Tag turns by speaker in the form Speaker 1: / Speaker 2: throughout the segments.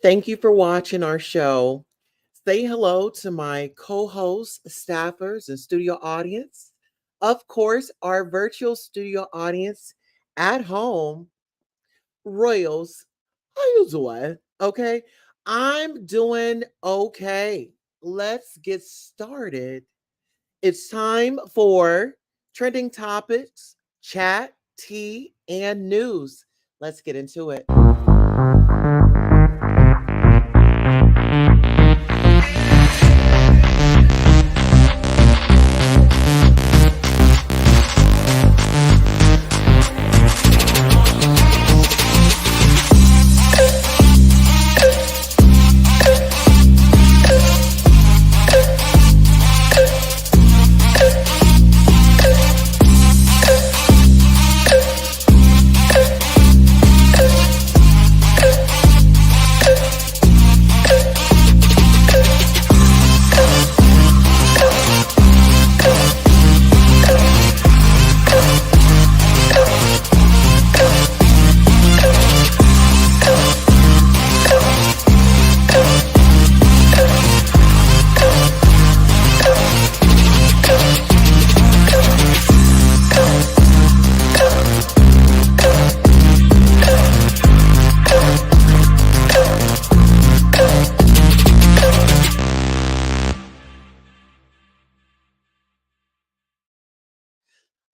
Speaker 1: Thank you for watching our show. Say hello to my co hosts, staffers, and studio audience. Of course, our virtual studio audience at home, Royals. How you doing? Okay. I'm doing okay. Let's get started. It's time for trending topics, chat, tea, and news. Let's get into it.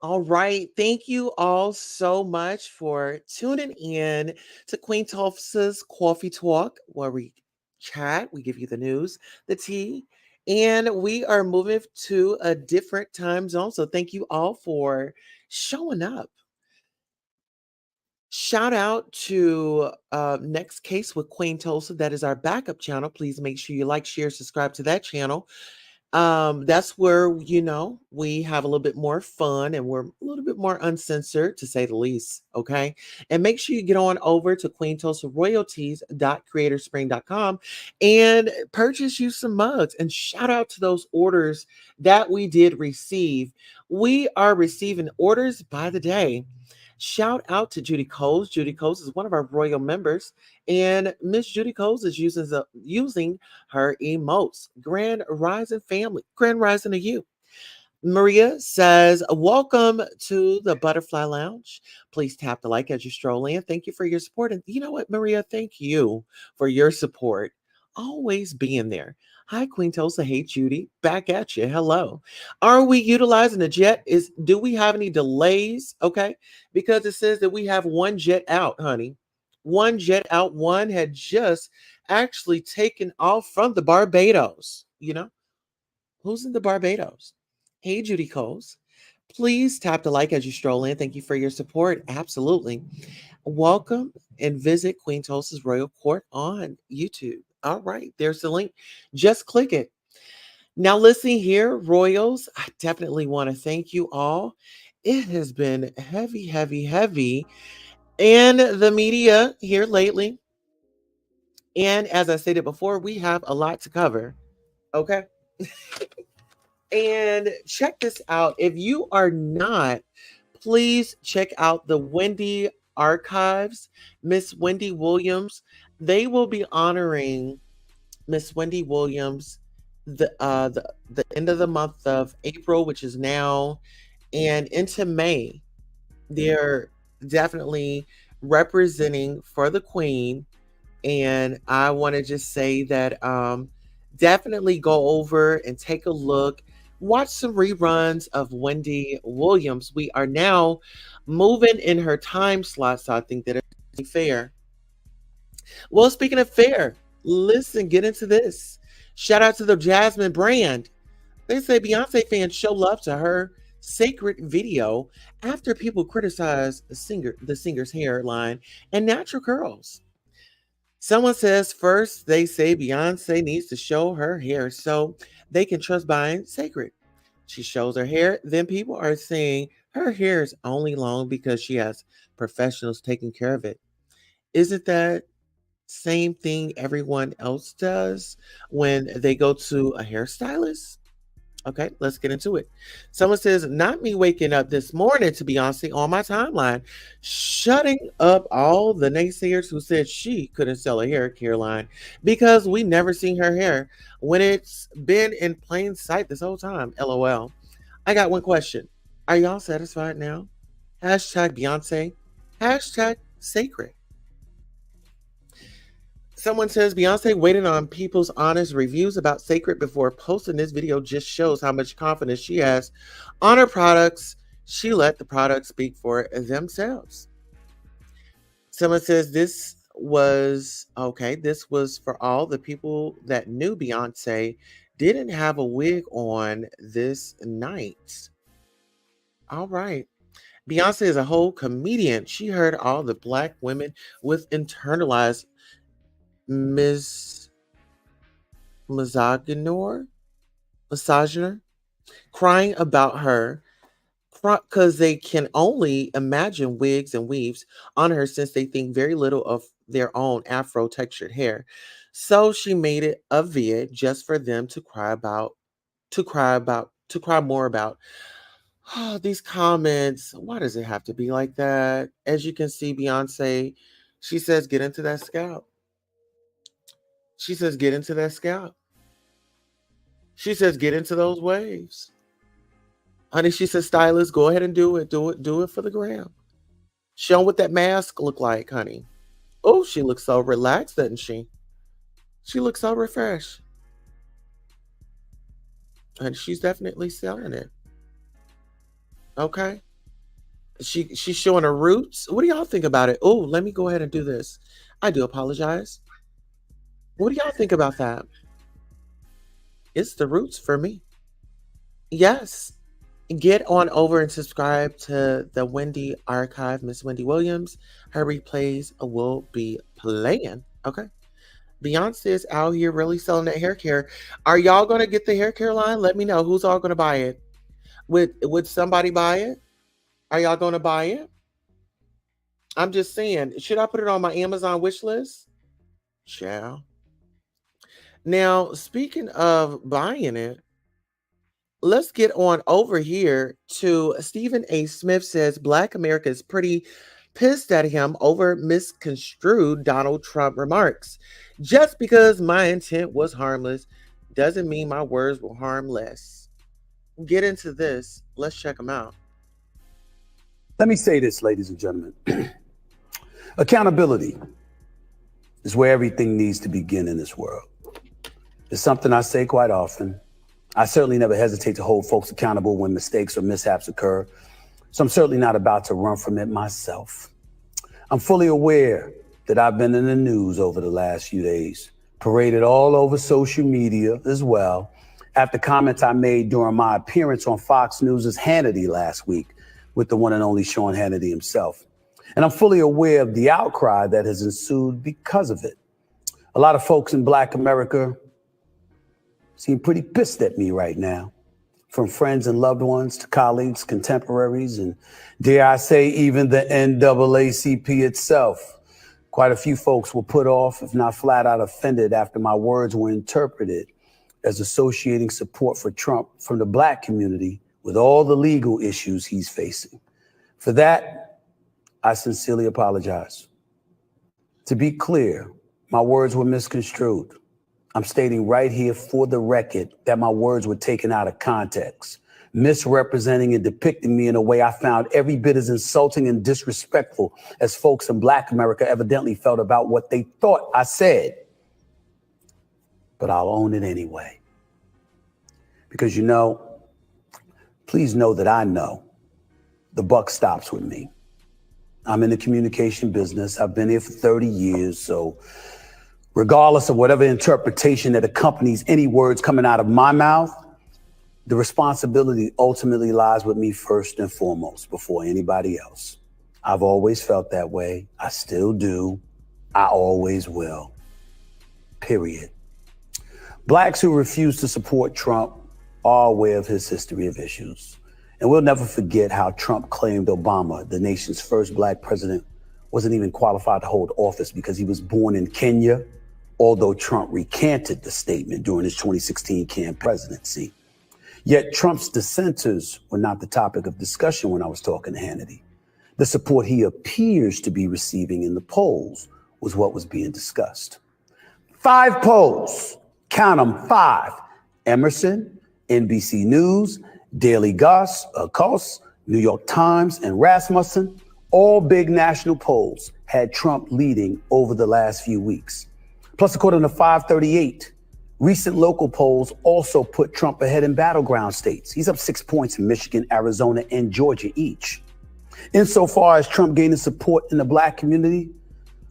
Speaker 1: All right. Thank you all so much for tuning in to Queen Tulsa's Coffee Talk, where we chat, we give you the news, the tea, and we are moving to a different time zone. So thank you all for showing up. Shout out to Next Case with Queen Tulsa. That is our backup channel. Please make sure you like, share, subscribe to that channel. That's where, we have a little bit more fun and we're a little bit more uncensored, to say the least. Okay. And make sure you get on over to Queen Tulsa Royalties.creatorspring.com and purchase you some mugs. And shout out to those orders that we did receive. We are receiving orders by the day. Shout out to Judy Coles. Judy Coles is one of our royal members, and Miss Judy Coles is using her emotes. Grand Rising family, Grand Rising to you. Maria says, welcome to the Butterfly Lounge. Please tap the like as you stroll in. Thank you for your support. And you know what, Maria? Thank you for your support. Always being there. Hi, Queen Tulsa. Hey, Judy. Back at you. Hello. Are we utilizing the jet? Do we have any delays? Okay. Because it says that we have one jet out, honey. One jet out. One had just actually taken off from the Barbados. Who's in the Barbados? Hey, Judy Coles. Please tap the like as you stroll in. Thank you for your support. Absolutely. Welcome and visit Queen Tulsa's Royal Court on YouTube. All right, there's the link. Just click it. Now, listen here, Royals. I definitely want to thank you all. It has been heavy, heavy, heavy in the media here lately. And as I stated before, we have a lot to cover. Okay. And check this out. If you are not, please check out the Wendy archives. Miss Wendy Williams. They will be honoring Miss Wendy Williams the end of the month of April, which is now, and into May. They're definitely representing for the Queen, and I want to just say that definitely go over and take a look. Watch some reruns of Wendy Williams. We are now moving in her time slot, so I think that it's fair. Well, speaking of fair, listen, get into this. Shout out to the Jasmine brand. They say Beyonce fans show love to her sacred video after people criticize the singer's hairline and natural curls. Someone says first they say Beyonce needs to show her hair so they can trust buying sacred. She shows her hair, then people are saying her hair is only long because she has professionals taking care of it. Isn't that same thing everyone else does when they go to a hairstylist? Okay, let's get into it. Someone says, not me waking up this morning to Beyonce on my timeline, shutting up all the naysayers who said she couldn't sell a hair care line because we never seen her hair when it's been in plain sight this whole time. LOL. I got one question. Are y'all satisfied now? Hashtag Beyonce. Hashtag sacred. Someone says Beyonce waited on people's honest reviews about Sacred before posting this video just shows how much confidence she has on her products. She let the products speak for themselves. Someone says this was okay. This was for all the people that knew Beyonce didn't have a wig on this night. All right. Beyonce is a whole comedian. She heard all the black women with internalized mis misogynoir, misogynoir, crying about her because they can only imagine wigs and weaves on her since they think very little of their own afro textured hair. So she made it a vid just for them to cry more about. Oh, these comments, why does it have to be like that? As you can see, Beyonce, she says, get into that scalp. She says, get into that scalp. She says, get into those waves. Honey, she says, stylist, go ahead and do it. Do it for the gram. Show 'em what that mask look like, honey. Oh, she looks so relaxed, doesn't she? She looks so refreshed. And she's definitely selling it. Okay. She's showing her roots. What do y'all think about it? Oh, let me go ahead and do this. I do apologize. What do y'all think about that? It's the roots for me. Yes. Get on over and subscribe to the Wendy Archive, Miss Wendy Williams. Her replays will be playing. Okay. Beyonce is out here really selling that hair care. Are y'all gonna get the hair care line? Let me know who's all gonna buy it. Would somebody buy it? Are y'all gonna buy it? I'm just saying, should I put it on my Amazon wish list? Shall. Now, speaking of buying it, let's get on over here to Stephen A. Smith says Black America is pretty pissed at him over misconstrued Donald Trump remarks. Just because my intent was harmless doesn't mean my words were harmless. Get into this. Let's check them out.
Speaker 2: Let me say this, ladies and gentlemen. Accountability is where everything needs to begin in this world. It's something I say quite often. I certainly never hesitate to hold folks accountable when mistakes or mishaps occur. So I'm certainly not about to run from it myself. I'm fully aware that I've been in the news over the last few days, paraded all over social media as well, after comments I made during my appearance on Fox News' Hannity last week with the one and only Sean Hannity himself. And I'm fully aware of the outcry that has ensued because of it. A lot of folks in Black America seem pretty pissed at me right now, from friends and loved ones to colleagues, contemporaries, and dare I say, even the NAACP itself. Quite a few folks were put off, if not flat out offended, after my words were interpreted as associating support for Trump from the Black community with all the legal issues he's facing. For that, I sincerely apologize. To be clear, my words were misconstrued. I'm stating right here for the record that my words were taken out of context, misrepresenting and depicting me in a way I found every bit as insulting and disrespectful as folks in Black America evidently felt about what they thought I said. But I'll own it anyway. Because please know that I know the buck stops with me. I'm in the communication business. I've been here for 30 years, so regardless of whatever interpretation that accompanies any words coming out of my mouth, the responsibility ultimately lies with me first and foremost before anybody else. I've always felt that way. I still do. I always will. Period. Blacks who refuse to support Trump are aware of his history of issues. And we'll never forget how Trump claimed Obama, the nation's first Black president, wasn't even qualified to hold office because he was born in Kenya, although Trump recanted the statement during his 2016 campaign presidency. Yet Trump's dissenters were not the topic of discussion when I was talking to Hannity. The support he appears to be receiving in the polls was what was being discussed. 5 polls, count them 5. Emerson, NBC News, Daily Kos, New York Times, and Rasmussen, all big national polls had Trump leading over the last few weeks. Plus, according to 538, recent local polls also put Trump ahead in battleground states. He's up 6 points in Michigan, Arizona, and Georgia each. Insofar as Trump gaining support in the black community,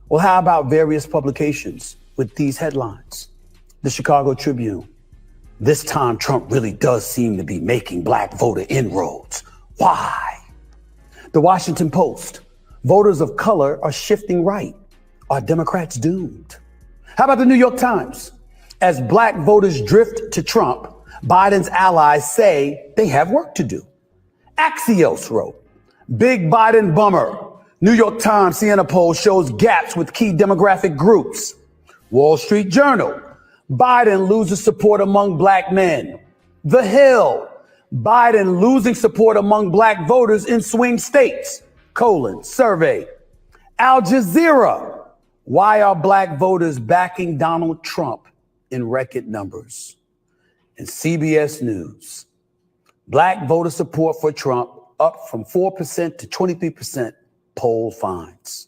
Speaker 2: well, how about various publications with these headlines? The Chicago Tribune. This time, Trump really does seem to be making black voter inroads. Why? The Washington Post. Voters of color are shifting right. Are Democrats doomed? How about the New York Times? As black voters drift to Trump, Biden's allies say they have work to do. Axios wrote, big Biden bummer. New York Times Siena poll shows gaps with key demographic groups. Wall Street Journal. Biden loses support among black men. The Hill. Biden losing support among black voters in swing states. Survey. Al Jazeera. Why are black voters backing Donald Trump in record numbers? And CBS News. Black voter support for Trump up from 4% to 23% poll finds.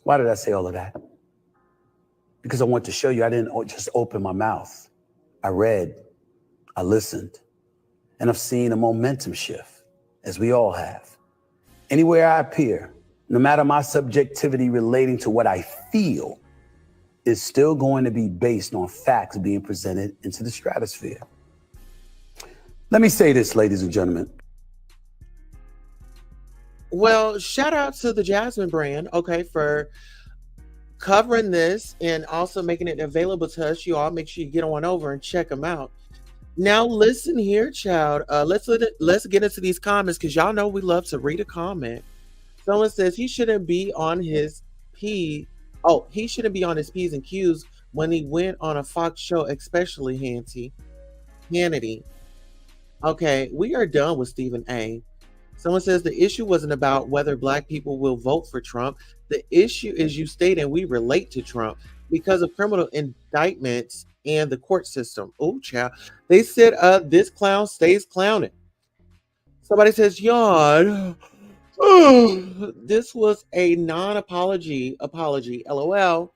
Speaker 2: Why did I say all of that? Because I want to show you I didn't just open my mouth. I read, I listened, and I've seen a momentum shift, as we all have. Anywhere I appear, no matter my subjectivity relating to what I feel, is still going to be based on facts being presented into the stratosphere. Let me say this, ladies and gentlemen.
Speaker 1: Well, shout out to the Jasmine brand, okay, for covering this and also making it available to us. You all make sure you get on over and check them out. Now, listen here, child. Let's get into these comments because y'all know we love to read a comment. Someone says he shouldn't be on his P. Oh, he shouldn't be on his P's and Q's when he went on a Fox show, especially Hannity. Okay, we are done with Stephen A. Someone says the issue wasn't about whether black people will vote for Trump. The issue is you stating we relate to Trump because of criminal indictments and the court system. Oh, child. They said this clown stays clowning. Somebody says, yawn. This was a non-apology apology. LOL.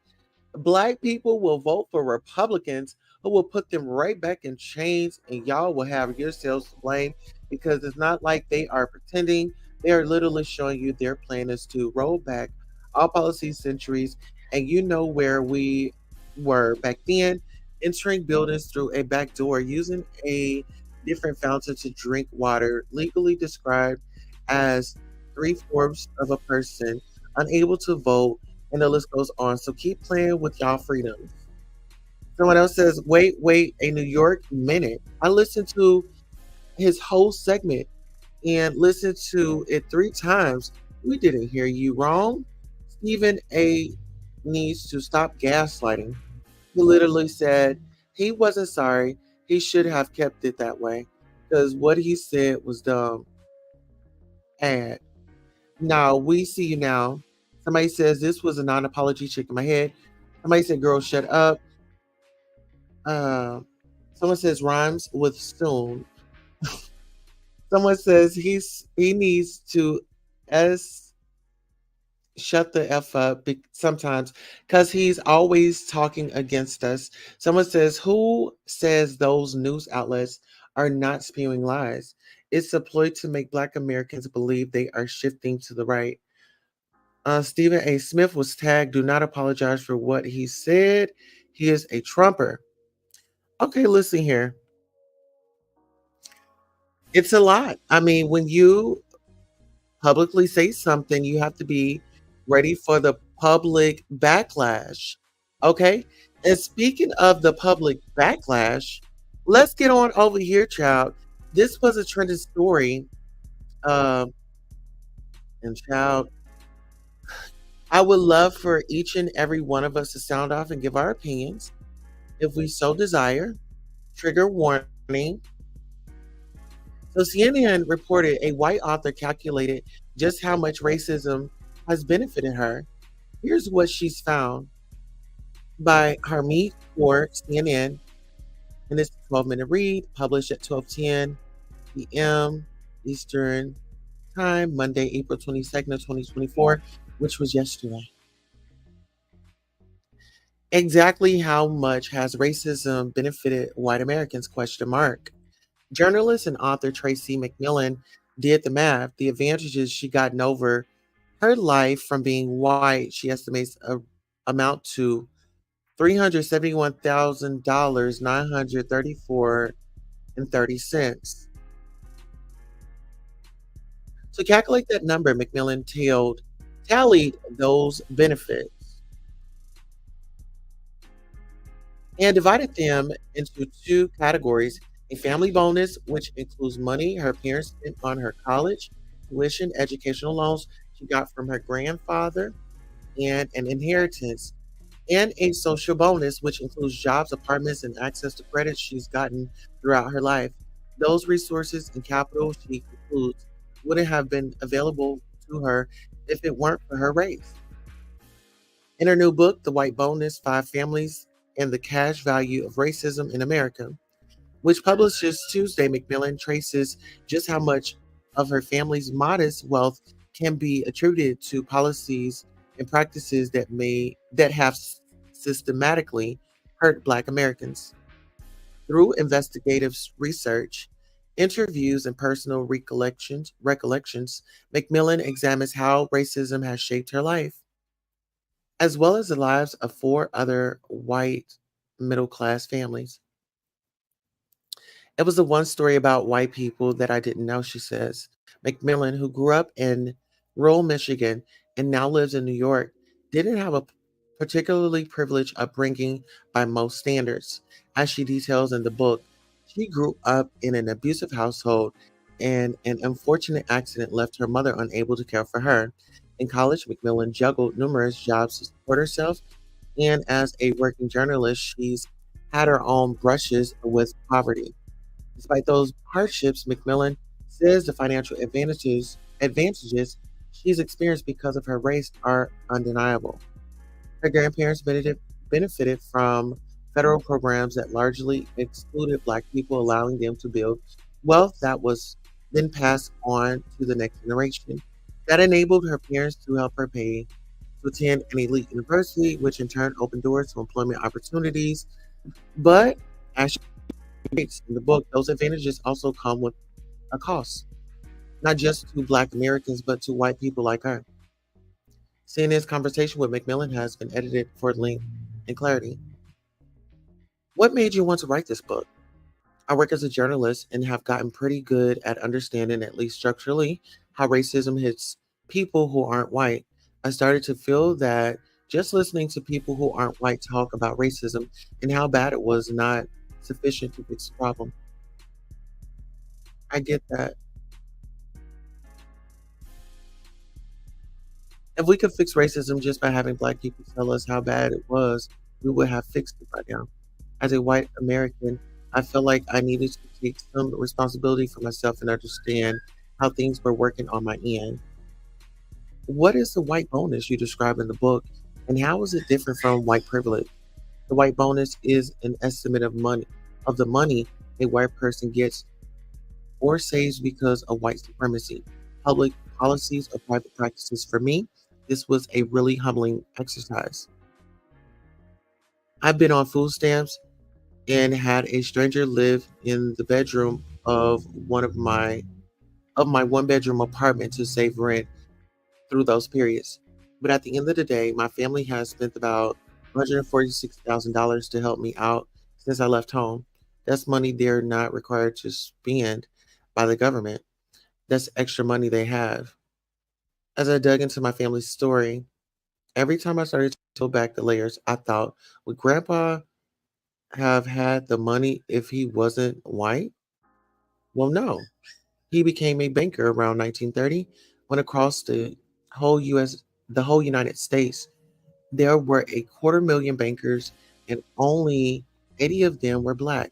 Speaker 1: Black people will vote for Republicans who will put them right back in chains, and y'all will have yourselves to blame because it's not like they are pretending. They are literally showing you their plan is to roll back all policy centuries, and you know where we were back then, entering buildings through a back door using a different fountain to drink water, legally described as 3/4 of a person, unable to vote, and the list goes on. So keep playing with y'all freedoms. Someone else says, wait, a New York minute. I listened to his whole segment and listened to it 3 times. We didn't hear you wrong. Stephen A needs to stop gaslighting. He literally said he wasn't sorry. He should have kept it that way because what he said was dumb. And now we see you now. Somebody says this was a non-apology, shaking my head. Somebody said, girl, shut up. Someone says rhymes with soon. Someone says he needs to shut the F up sometimes because he's always talking against us. Someone says, who says those news outlets are not spewing lies? It's a ploy to make Black Americans believe they are shifting to the right. Stephen A. Smith was tagged, do not apologize for what he said. He is a Trumper. Okay, listen here. It's a lot. I mean, when you publicly say something, you have to be ready for the public backlash. Okay? And speaking of the public backlash, let's get on over here, child. This was a trending story. And child, I would love for each and every one of us to sound off and give our opinions if we so desire. Trigger warning. So CNN reported a white author calculated just how much racism has benefited her. Here's what she's found by Harmeet for CNN, and this is a 12-minute read published at 12:10 p.m. Eastern Time, Monday, April 22nd of 2024, which was yesterday. Exactly how much has racism benefited white Americans? Question mark. Journalist and author Tracy McMillan did the math. The advantages she gotten over her life from being white, she estimates amount to $371,000, 934 and 30 cents. To calculate that number, McMillan tallied those benefits and divided them into two categories: a family bonus, which includes money her parents spent on her college, tuition, educational loans she got from her grandfather, and an inheritance, and a social bonus, which includes jobs, apartments, and access to credit she's gotten throughout her life. Those resources and capital, she concludes, wouldn't have been available to her if it weren't for her race. In her new book, The White Bonus: Five Families and the Cash Value of Racism in America, which publishes Tuesday, McMillan traces just how much of her family's modest wealth can be attributed to policies and practices that have systematically hurt Black Americans. Through investigative research, interviews, and personal recollections, McMillan examines how racism has shaped her life, as well as the lives of four other white middle class families. It was the one story about white people that I didn't know, she says. McMillan, who grew up in rural Michigan and now lives in New York, didn't have a particularly privileged upbringing by most standards. As she details in the book, she grew up in an abusive household, and an unfortunate accident left her mother unable to care for her. In college, McMillan juggled numerous jobs to support herself, and as a working journalist, she's had her own brushes with poverty. Despite those hardships, McMillan says the financial advantages she's experienced because of her race are undeniable. Her grandparents benefited from federal programs that largely excluded Black people, allowing them to build wealth that was then passed on to the next generation. That enabled her parents to help her pay to attend an elite university, which in turn opened doors to employment opportunities. But as in the book, those advantages also come with a cost, not just to Black Americans, but to white people like her. CNN's conversation with McMillan has been edited for length and clarity. What made you want to write this book? I work as a journalist and have gotten pretty good at understanding, at least structurally, how racism hits people who aren't white. I started to feel that just listening to people who aren't white talk about racism and how bad it was not sufficient to fix the problem. I get that. If we could fix racism just by having Black people tell us how bad it was, we would have fixed it by now. As a white American, I felt like I needed to take some responsibility for myself and understand how things were working on my end. What is the white bonus you describe in the book, and how is it different from white privilege? The white bonus is an estimate of the money a white person gets or saves because of white supremacy, public policies, or private practices. For me, this was a really humbling exercise. I've been on food stamps and had a stranger live in the bedroom of my one bedroom apartment to save rent through those periods. But at the end of the day, my family has spent about $146,000 to help me out since I left home. That's money they're not required to spend by the government. That's extra money they have. As I dug into my family's story, every time I started to peel back the layers, I thought, would Grandpa have had the money if he wasn't white? Well, no. He became a banker around 1930 when across the whole United States, there were a quarter million bankers and only 80 of them were Black.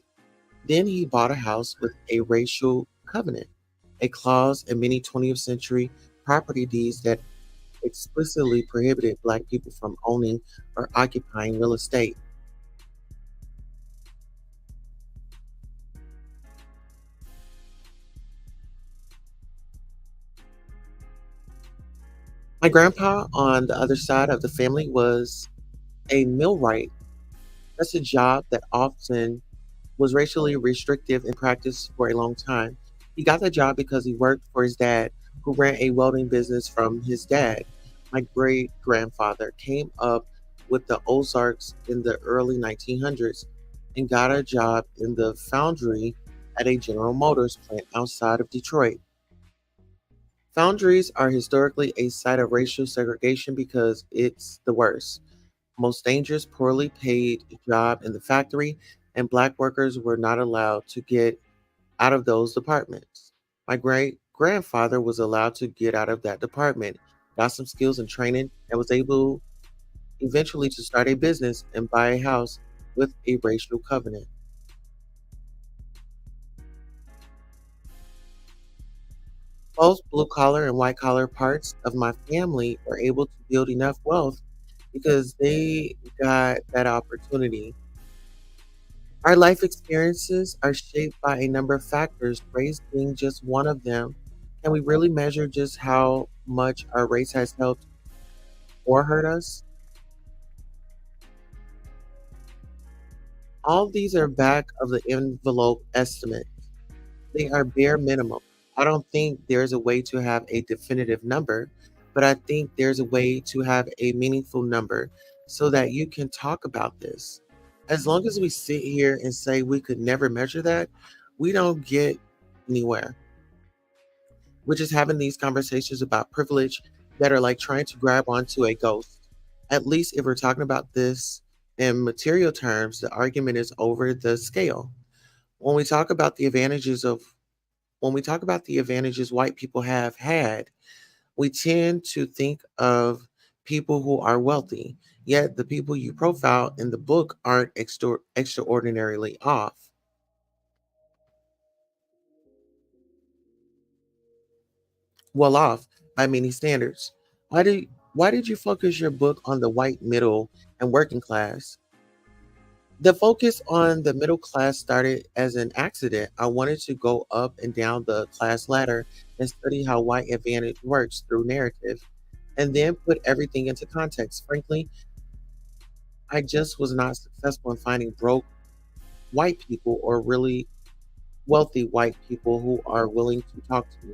Speaker 1: Then he bought a house with a racial covenant, a clause in many 20th century property deeds that explicitly prohibited Black people from owning or occupying real estate. My grandpa on the other side of the family was a millwright. That's a job that often was racially restrictive in practice for a long time. He got that job because he worked for his dad, who ran a welding business from his dad. My great grandfather came up with the Ozarks in the early 1900s and got a job in the foundry at a General Motors plant outside of Detroit. Foundries are historically a site of racial segregation because it's the worst, most dangerous, poorly paid job in the factory, and Black workers were not allowed to get out of those departments. My great grandfather was allowed to get out of that department, got some skills and training, and was able eventually to start a business and buy a house with a racial covenant. Both blue collar and white collar parts of my family were able to build enough wealth because they got that opportunity. Our life experiences are shaped by a number of factors, race being just one of them. Can we really measure just how much our race has helped or hurt us? All of these are back of the envelope estimate. They are bare minimum. I don't think there's a way to have a definitive number, but I think there's a way to have a meaningful number so that you can talk about this. As long as we sit here and say we could never measure that, we don't get anywhere. We're just having these conversations about privilege that are like trying to grab onto a ghost. At least if we're talking about this in material terms, the argument is over the scale. When we talk about the advantages of when we talk about the advantages white people have had, we tend to think of people who are wealthy. Yet the people you profile in the book aren't extraordinarily well off by many standards. Why did you focus your book on the white middle and working class? The focus on the middle class started as an accident. I wanted to go up and down the class ladder and study how white advantage works through narrative and then put everything into context. Frankly, I just was not successful in finding broke white people or really wealthy white people who are willing to talk to me.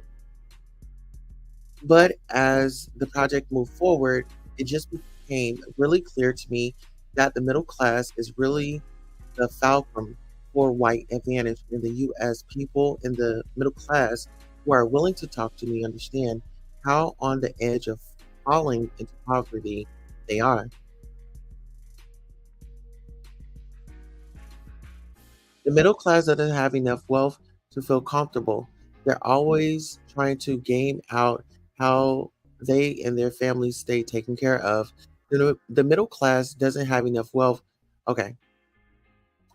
Speaker 1: But as the project moved forward, it just became really clear to me that the middle class is really the fulcrum for white advantage in the US. People in the middle class who are willing to talk to me understand how on the edge of falling into poverty they are. The middle class doesn't have enough wealth to feel comfortable. They're always trying to game out how they and their families stay taken care of. The middle class doesn't have enough wealth. Okay,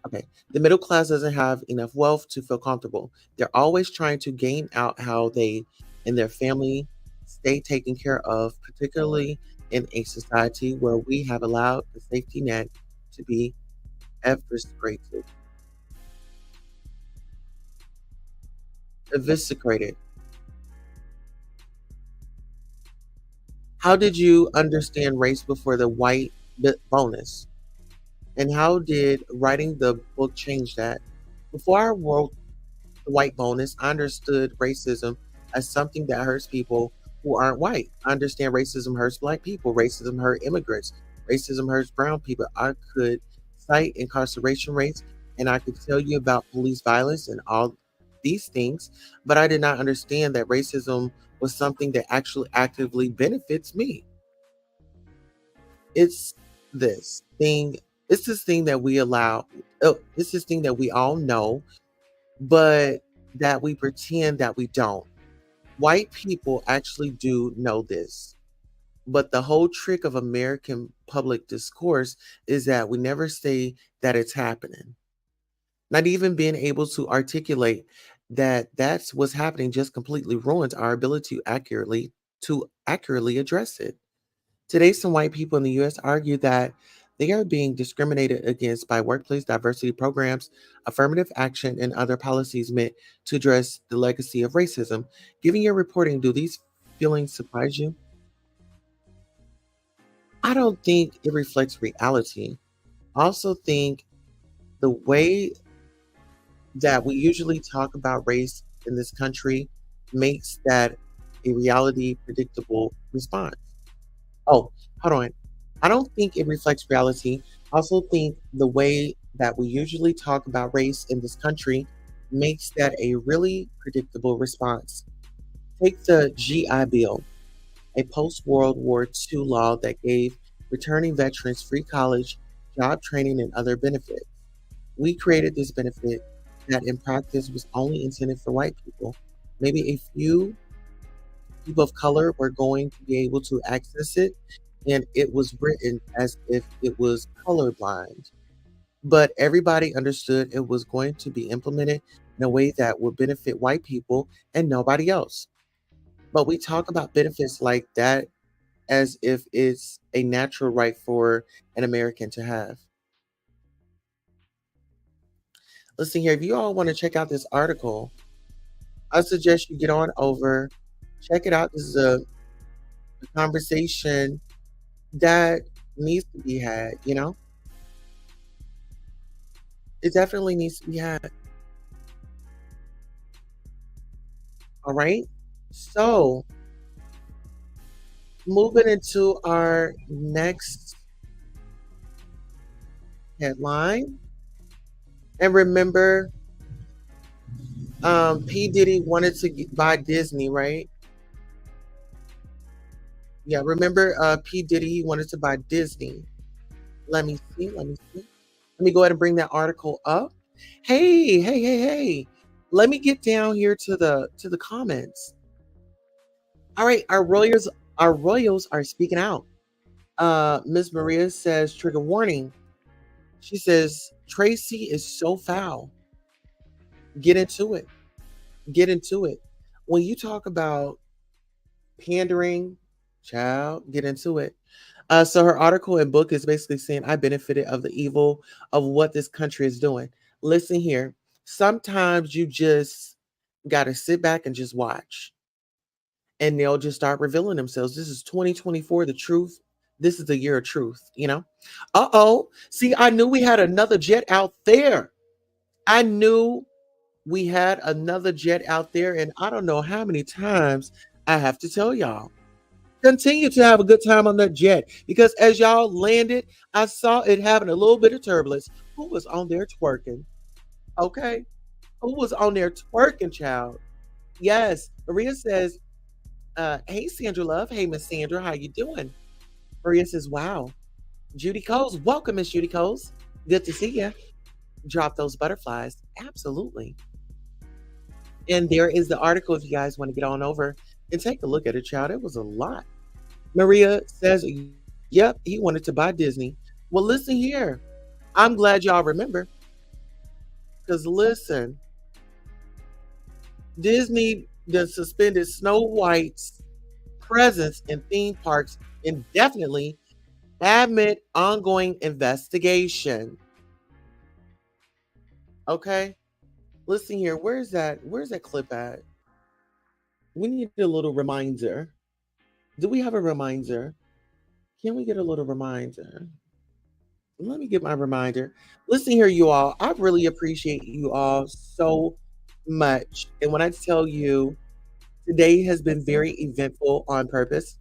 Speaker 1: okay. The middle class doesn't have enough wealth to feel comfortable. They're always trying to game out how they and their family stay taken care of, particularly in a society where we have allowed the safety net to be eviscerated. Eviscerated. How did you understand race before the white bonus? And how did writing the book change that? Before I wrote the white bonus, I understood racism as something that hurts people who aren't white. I understand racism hurts black people, racism hurts immigrants, racism hurts brown people. I could cite incarceration rates and I could tell you about police violence and all these things, but I did not understand that racism was something that actually actively benefits me. It's this thing, it's this thing that we allow, oh, it's this thing that we all know, but that we pretend that we don't. White people actually do know this. But the whole trick of American public discourse is that we never say that it's happening. Not even being able to articulate that that's what's happening just completely ruins our ability to accurately address it. Today, some white people in the US argue that they are being discriminated against by workplace diversity programs, affirmative action, and other policies meant to address the legacy of racism. Given your reporting, do these feelings surprise you? I don't think it reflects reality. I also think the way that we usually talk about race in this country makes that a reality predictable response. Oh, hold on. I don't think it reflects reality. I also think the way that we usually talk about race in this country makes that a really predictable response. Take the GI Bill, a post World War II law that gave returning veterans free college, job training, and other benefits. We created this benefit that in practice was only intended for white people. Maybe a few people of color were going to be able to access it, and it was written as if it was colorblind. But everybody understood it was going to be implemented in a way that would benefit white people and nobody else. But we talk about benefits like that as if it's a natural right for an American to have. Listen here, if you all want to check out this article, I suggest you get on over, check it out. This is a conversation that needs to be had, you know? It definitely needs to be had. All right. So, moving into our next headline. And remember, P. Diddy wanted to buy Disney, right? Yeah, remember P. Diddy, he wanted to buy Disney. Let me see. Let me see. Let me go ahead and bring that article up. Hey, hey, hey, hey. Let me get down here to the comments. All right, our royals are speaking out. Miss Maria says trigger warning. She says Tracy is so foul. Get into it. Get into it. When you talk about pandering, child, get into it. So her article and book is basically saying I benefited of the evil of what this country is doing. Listen here. Sometimes you just gotta sit back and just watch. And they'll just start revealing themselves. This is 2024, the truth. This is the year of truth, you know? Uh-oh. See, I knew we had another jet out there. I knew we had another jet out there, and I don't know how many times I have to tell y'all. Continue to have a good time on that jet because as y'all landed, I saw it having a little bit of turbulence. Who was on there twerking? Okay. Who was on there twerking, child? Yes. Maria says, hey Sandra Love. Hey Miss Sandra, how you doing? Maria says, wow. Judy Coles, welcome, Miss Judy Coles. Good to see you. Drop those butterflies. Absolutely. And there is the article if you guys want to get on over and take a look at it, child. It was a lot. Maria says, yep, he wanted to buy Disney. Well, listen here. I'm glad y'all remember. Because listen, Disney done suspended Snow White's presence in theme parks indefinitely amid ongoing investigation. Okay? Listen here. Where's that clip at? We need a little reminder. Do we have a reminder? Can we get a little reminder? Let me get my reminder. Listen here, you all. I really appreciate you all so much. And when I tell you, today has been very eventful on purpose.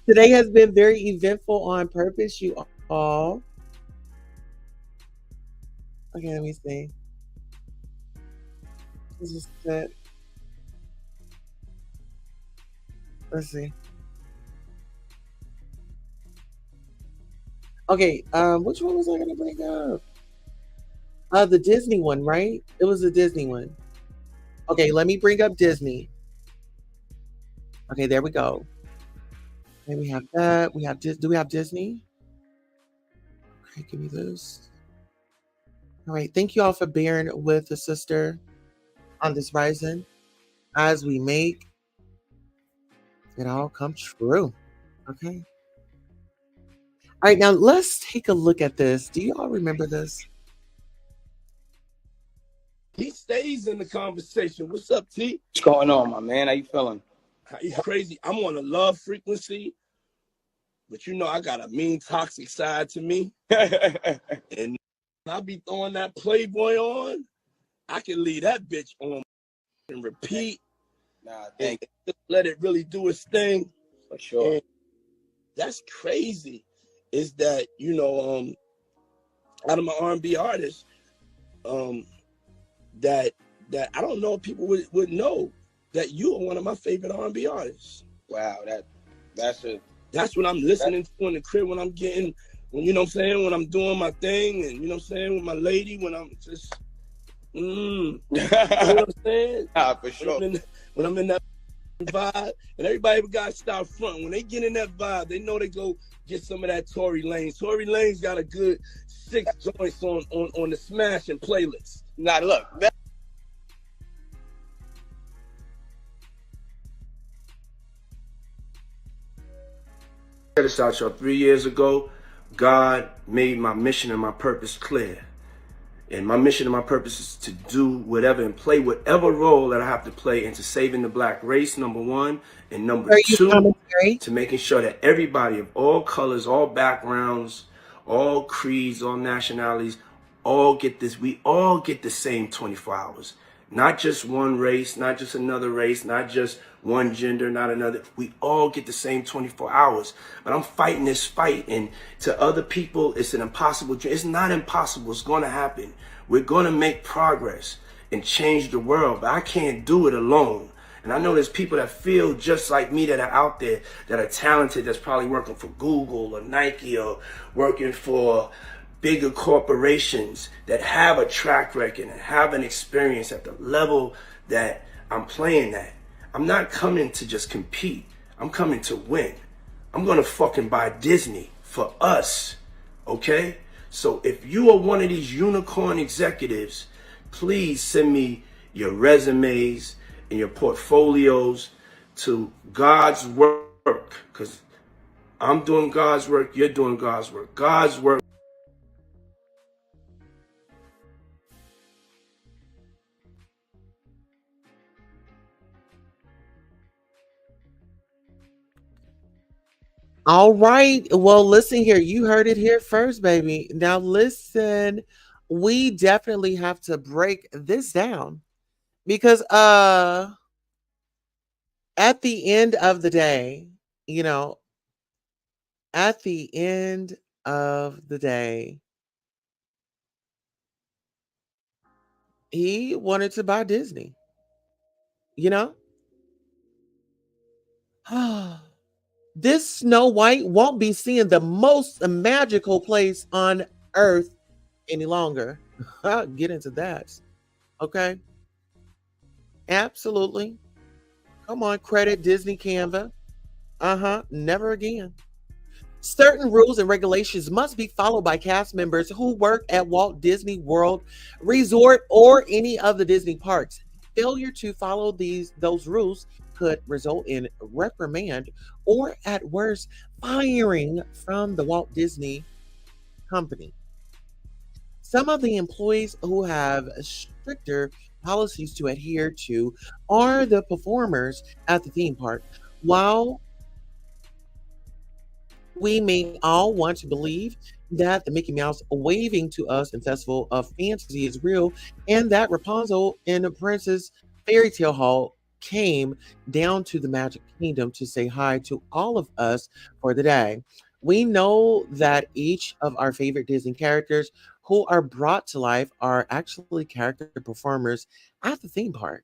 Speaker 1: Today has been very eventful on purpose, you all. Okay, let me see. This is it. Let's see. Okay, which one was I gonna bring up? The Disney one, right? It was the Disney one. Okay, let me bring up Disney. Okay, there we go. Okay, we have that. We have do we have Disney? Okay, give me this. All right. Thank you all for bearing with the sister on this rising as we make it all come true. Okay. All right. Now let's take a look at this. Do you all remember this?
Speaker 3: He stays in the conversation. What's up, T?
Speaker 4: What's going on, my man? How you feeling?
Speaker 3: Crazy. I'm on a love frequency, but you know I got a mean, toxic side to me. And I be throwing that Playboy on. I can leave that bitch on and repeat.
Speaker 4: Nah,
Speaker 3: And just let it really do its thing.
Speaker 4: for sure.
Speaker 3: And that's crazy. Is that out of my R&B artists, that I don't know if people would know that you are one of my favorite R&B artists.
Speaker 4: Wow,
Speaker 3: That's what I'm listening to in the crib when I'm getting, when you know what I'm saying, when I'm doing my thing, and you know what I'm saying, with my lady, when I'm just, you know what I'm saying?
Speaker 4: Nah, for sure.
Speaker 3: When I'm in that vibe, and everybody got to start front. When they get in that vibe, they know they go get some of that Tory Lanez. Tory Lanez got a good 6 joints on the smashing playlist.
Speaker 4: Nah, look.
Speaker 5: Check this out, y'all. 3 years ago, God made my mission and my purpose clear. And my mission and my purpose is to do whatever and play whatever role that I have to play into saving the black race, number one. And number two, to making sure that everybody of all colors, all backgrounds, all creeds, all nationalities, we all get the same 24 hours. Not just one race, not just another race, not just one gender, not another. We all get the same 24 hours. But I'm fighting this fight, and to other people, it's an impossible dream. It's not impossible. It's going to happen. We're going to make progress and change the world, but I can't do it alone. And I know there's people that feel just like me that are out there, that are talented, that's probably working for Google or Nike or working for bigger corporations that have a track record and have an experience at the level that I'm playing at. I'm not coming to just compete. I'm coming to win. I'm gonna fucking buy Disney for us, okay? So if you are one of these unicorn executives, please send me your resumes and your portfolios to God's work, because I'm doing God's work, you're doing God's work. God's work.
Speaker 1: All right. Well, listen here. You heard it here first, baby. Now, listen, we definitely have to break this down because at the end of the day, you know, at the end of the day, he wanted to buy Disney, you know? This Snow White won't be seeing the most magical place on earth any longer. I'll get into that. Okay. Absolutely. Come on, credit Disney Canva. Never again. Certain rules and regulations must be followed by cast members who work at Walt Disney World Resort or any of the Disney parks. Failure to follow those rules could result in reprimand or, at worst, firing from the Walt Disney Company. Some of the employees who have stricter policies to adhere to are the performers at the theme park. While we may all want to believe that the Mickey Mouse waving to us in Festival of Fantasy is real, and that Rapunzel in the Princess Fairy Tale Hall came down to the Magic Kingdom to say hi to all of us for the day. We know that each of our favorite Disney characters who are brought to life are actually character performers at the theme park.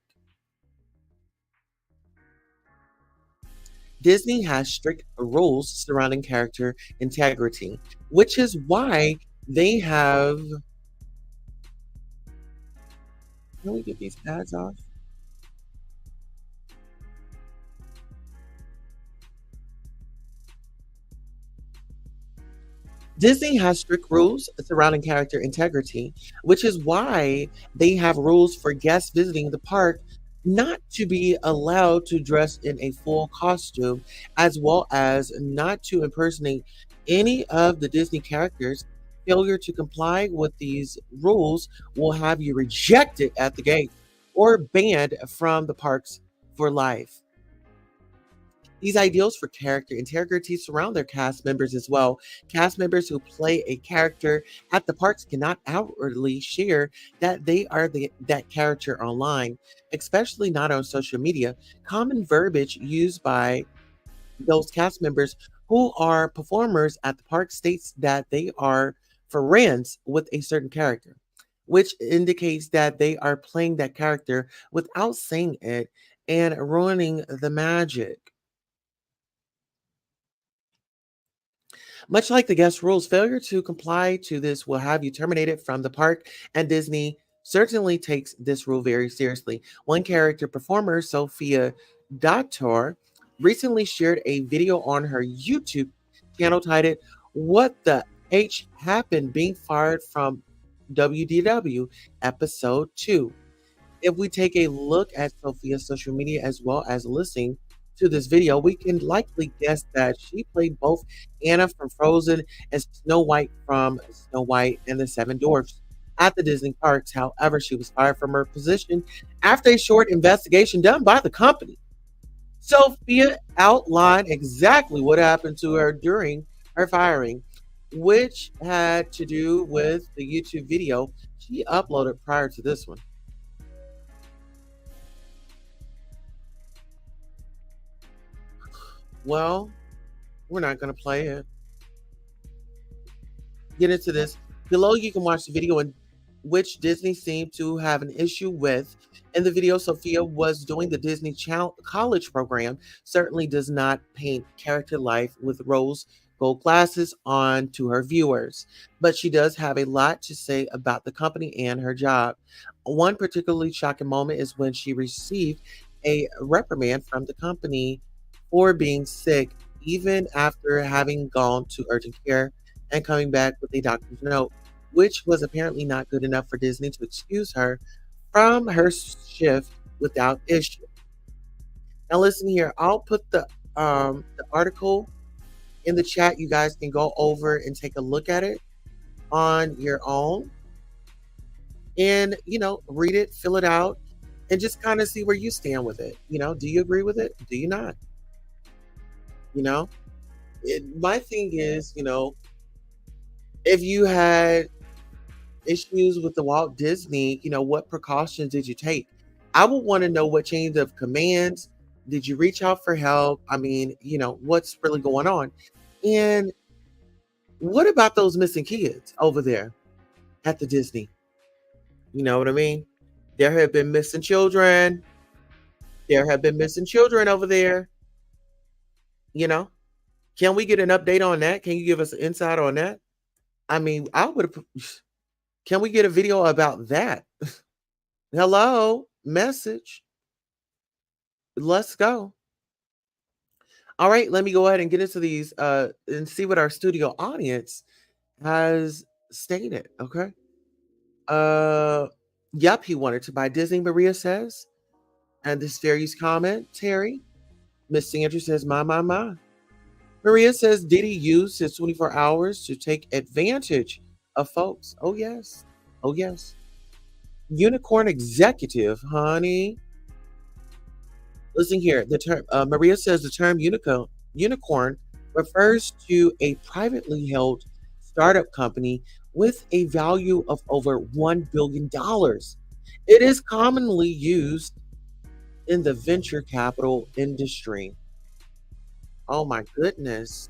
Speaker 1: Disney has strict rules surrounding character integrity, which is why they have. Can we get these ads off? Disney has strict rules surrounding character integrity, which is why they have rules for guests visiting the park not to be allowed to dress in a full costume, as well as not to impersonate any of the Disney characters. Failure to comply with these rules will have you rejected at the gate or banned from the parks for life. These ideals for character integrity surround their cast members as well. Cast members who play a character at the parks cannot outwardly share that they are that character online, especially not on social media. Common verbiage used by those cast members who are performers at the park states that they are friends with a certain character, which indicates that they are playing that character without saying it and ruining the magic. Much like the guest rules, failure to comply to this will have you terminated from the park, and Disney certainly takes this rule very seriously. One character performer, Sophia Dator, recently shared a video on her YouTube channel titled, "What the H Happened Being Fired from WDW Episode 2." If we take a look at Sophia's social media as well as listening to this video, we can likely guess that she played both Anna from Frozen and Snow White from Snow White and the Seven Dwarfs at the Disney parks. However, she was fired from her position after a short investigation done by the company. Sophia outlined exactly what happened to her during her firing, which had to do with the YouTube video she uploaded prior to this one. Well, we're not going to play it. Get into this. Below, you can watch the video in which Disney seemed to have an issue with. In the video, Sophia was doing the Disney College program, certainly does not paint character life with rose gold glasses on to her viewers, but she does have a lot to say about the company and her job. One particularly shocking moment is when she received a reprimand from the company for being sick, even after having gone to urgent care and coming back with a doctor's note, which was apparently not good enough for Disney to excuse her from her shift without issue. Now, listen here. I'll put the article in the chat. You guys can go over and take a look at it on your own, and read it, fill it out, and just kind of see where you stand with it. Do you agree with it? Do you not? My thing is, if you had issues with the Walt Disney, what precautions did you take? I would want to know what chains of commands did you reach out for help? I mean, what's really going on? And what about those missing kids over there at the Disney? You know what I mean? There have been missing children. There have been missing children over there. Can we get an update on that? Can you give us an insight on that? I mean, can we get a video about that? Hello, message. Let's go. All right, let me go ahead and get into these and see what our studio audience has stated. Okay. Yep, he wanted to buy Disney, Maria says. And this varies comment, Terry. Miss Sandra says, my. Maria says, did he use his 24 hours to take advantage of folks? Oh, yes. Oh, yes. Unicorn executive, honey. Listen here. The term Maria says the term unicorn refers to a privately held startup company with a value of over $1 billion. It is commonly used in the venture capital industry. Oh my goodness.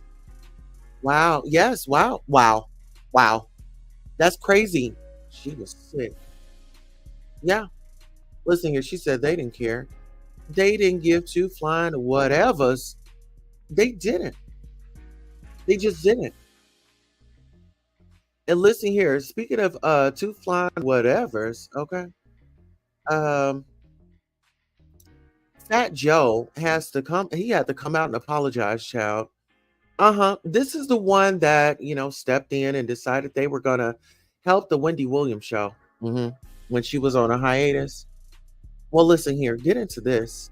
Speaker 1: Wow. Yes. Wow. Wow. Wow. That's crazy. She was sick. Yeah. Listen here. She said they didn't care. They didn't give two flying whatevers. They didn't. They just didn't. And listen here. Speaking of two flying whatevers, okay. Fat Joe has to come. He had to come out and apologize, child. This is the one that, stepped in and decided they were going to help the Wendy Williams show hmm when she was on a hiatus. Well, listen here, get into this.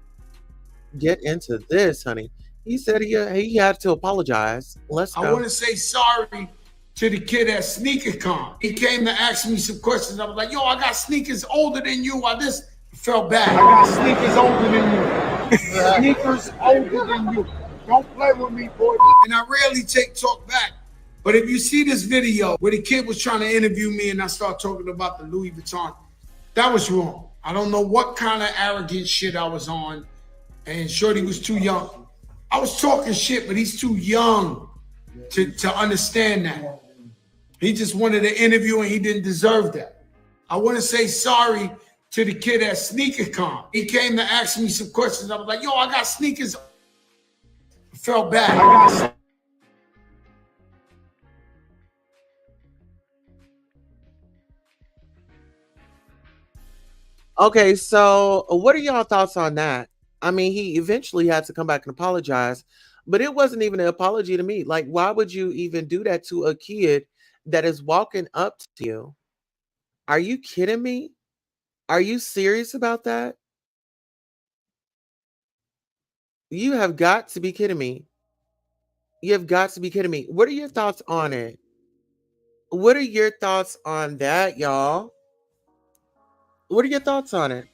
Speaker 1: Get into this, honey. He said he had to apologize. Let's
Speaker 6: I want
Speaker 1: go.
Speaker 6: to say sorry to the kid at SneakerCon. He came to ask me some questions. I was like, yo, I got sneakers older than you. I just felt bad. I got sneakers older than you. Sneakers older than you. Don't play with me, boy. And I rarely talk back. But if you see this video where the kid was trying to interview me and I start talking about the Louis Vuitton, that was wrong. I don't know what kind of arrogant shit I was on. And Shorty was too young. I was talking shit, but he's too young to understand that. He just wanted an interview and he didn't deserve that. I want to say sorry to the kid at SneakerCon. He came to ask me some questions. I was like, yo, I got sneakers. I felt bad.
Speaker 1: Okay, so what are y'all thoughts on that? I mean, he eventually had to come back and apologize, but it wasn't even an apology to me. Like, why would you even do that to a kid that is walking up to you? Are you kidding me? Are you serious about that? You have got to be kidding me. You have got to be kidding me. What are your thoughts on it? What are your thoughts on that, y'all? What are your thoughts on it?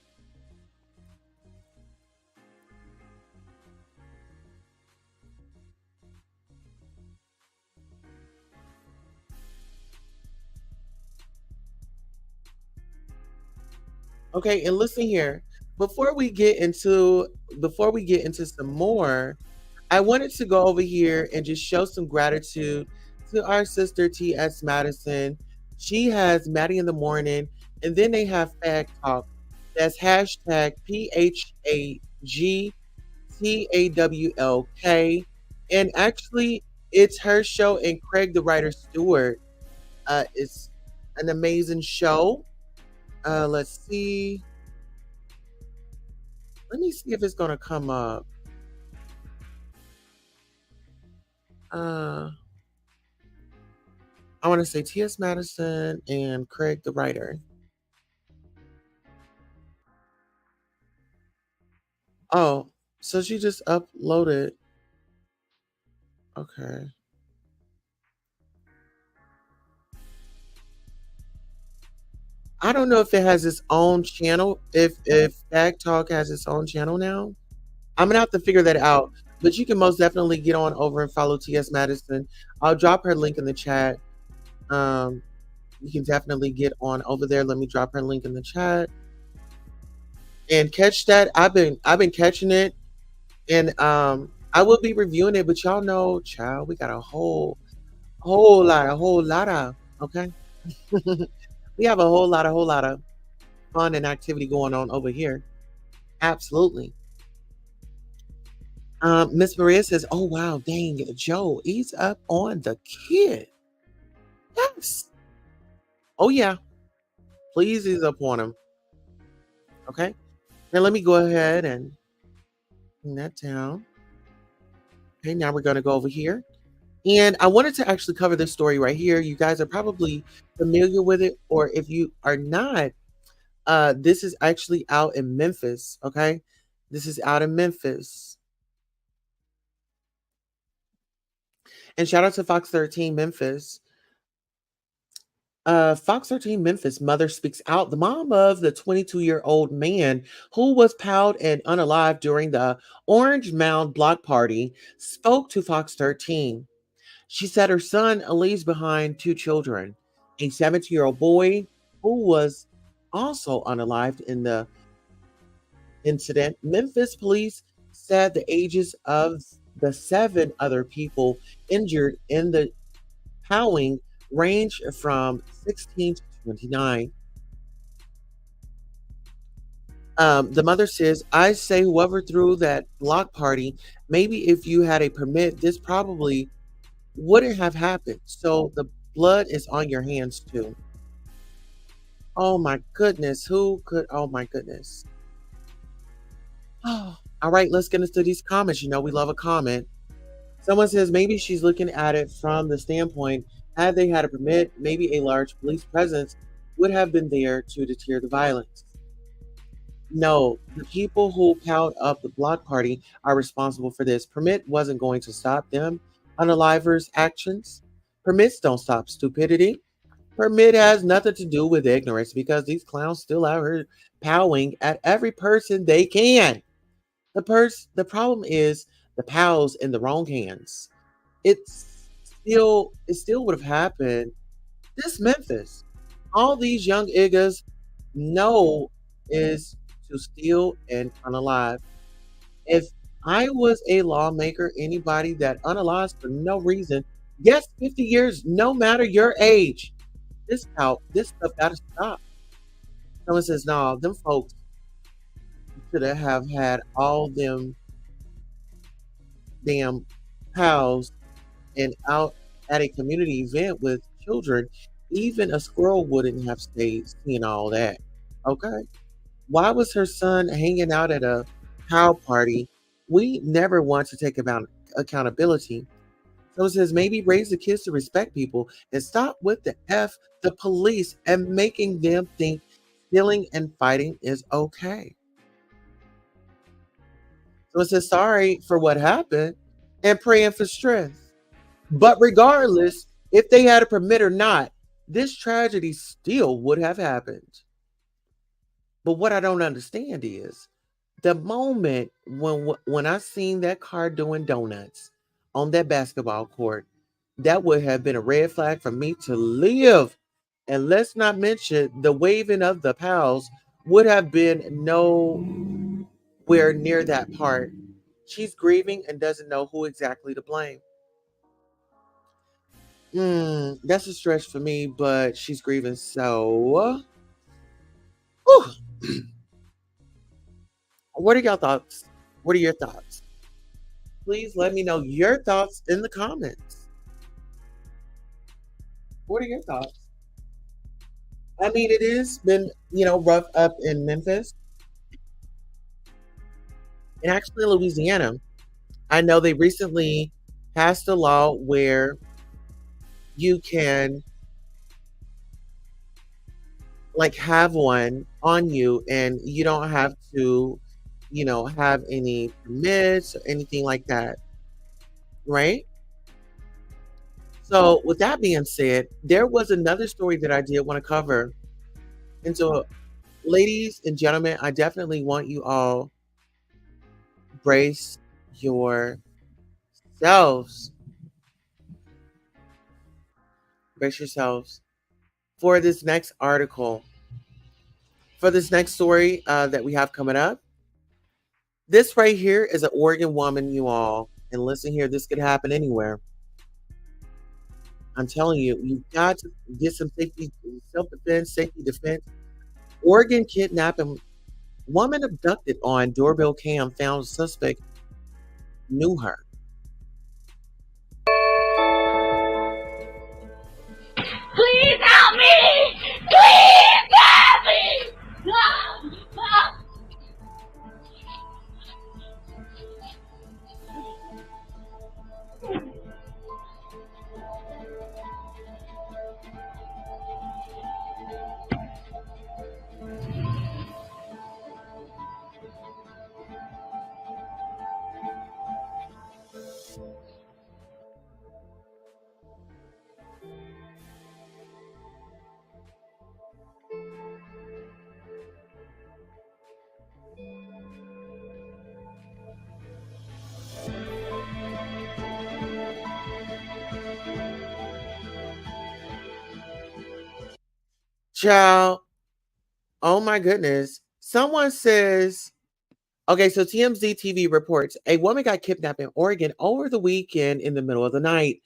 Speaker 1: Okay, and listen here. Before we get into some more, I wanted to go over here and just show some gratitude to our sister T.S. Madison. She has Maddie in the morning, and then they have Fag Talk. That's hashtag PHAGTAWLK. And actually, it's her show and Craig the Writer Stewart. It's an amazing show. Let's see. Let me see if it's gonna come up. Uh, I want to say T.S. Madison and Craig the writer. Oh, so she just uploaded. Okay. I don't know if it has its own channel. If Fag Talk has its own channel now, I'm gonna have to figure that out. But you can most definitely get on over and follow T.S. Madison. I'll drop her link in the chat. Um, you can definitely get on over there. Let me drop her link in the chat and catch that. I've been catching it, and I will be reviewing it. But y'all know, child, we got a whole lot of okay. We have a whole lot of fun and activity going on over here. Absolutely. Miss Maria says, "Oh wow, dang, Joe, ease up on the kid." Yes. Oh yeah, please ease up on him. Okay. Now let me go ahead and bring that down. Okay, now we're gonna go over here. And I wanted to actually cover this story right here. You guys are probably familiar with it, or if you are not, this is actually out in Memphis. Okay, this is out in Memphis. And shout out to Fox 13 Memphis. Fox 13 Memphis mother speaks out. The mom of the 22-year-old man who was piled and unalive during the Orange Mound block party spoke to Fox 13. She said her son leaves behind two children, a 17-year-old boy who was also unalived in the incident. Memphis police said the ages of the seven other people injured in the howling range from 16 to 29. The mother says, I say whoever threw that block party, maybe if you had a permit, this probably wouldn't have happened. So the blood is on your hands too. Oh my goodness. Who could? Oh my goodness. Oh, all right, let's get into these comments. You know, we love a comment. Someone says maybe she's looking at it from the standpoint, had they had a permit, maybe a large police presence would have been there to deter the violence. No, the people who piled up the block party are responsible for this. Permit wasn't going to stop them. Unalivers' actions. Permits don't stop stupidity. Permit has nothing to do with ignorance because these clowns still out here powing at every person they can. The problem is the pals in the wrong hands. It still would have happened. This Memphis, all these young iggas know is to steal and unalive. If I was a lawmaker, anybody that unalives for no reason, yes, 50 years, no matter your age, this stuff gotta stop. Someone says, nah, them folks should have had all them damn pals and out at a community event with children. Even a squirrel wouldn't have stayed seeing all that. Okay? Why was her son hanging out at a cow party? We never want to take about accountability. So it says maybe raise the kids to respect people and stop with the police and making them think stealing and fighting is okay. So it says sorry for what happened and praying for strength. But regardless, if they had a permit or not, this tragedy still would have happened. But what I don't understand is the moment when I seen that car doing donuts on that basketball court, that would have been a red flag for me to leave. And let's not mention the waving of the pals would have been nowhere near that part. She's grieving and doesn't know who exactly to blame. That's a stretch for me, but she's grieving. So, whew. What are your thoughts? What are your thoughts? Please let me know your thoughts in the comments. What are your thoughts? I mean, it has been, rough up in Memphis and actually Louisiana. I know they recently passed a law where you can like have one on you and you don't have to, have any permits or anything like that. Right? So with that being said, there was another story that I did want to cover. And so, ladies and gentlemen, I definitely want you all brace yourselves. Brace yourselves for this next article, for this next story that we have coming up. This right here is an Oregon woman, you all. And listen here, this could happen anywhere. I'm telling you, you got to get some safety, self-defense, safety defense. Oregon kidnapping woman abducted on doorbell cam found suspect knew her.
Speaker 7: Please help me! Please help me! No! No!
Speaker 1: Child, oh my goodness. Someone says, okay, so TMZ TV reports a woman got kidnapped in Oregon over the weekend in the middle of the night,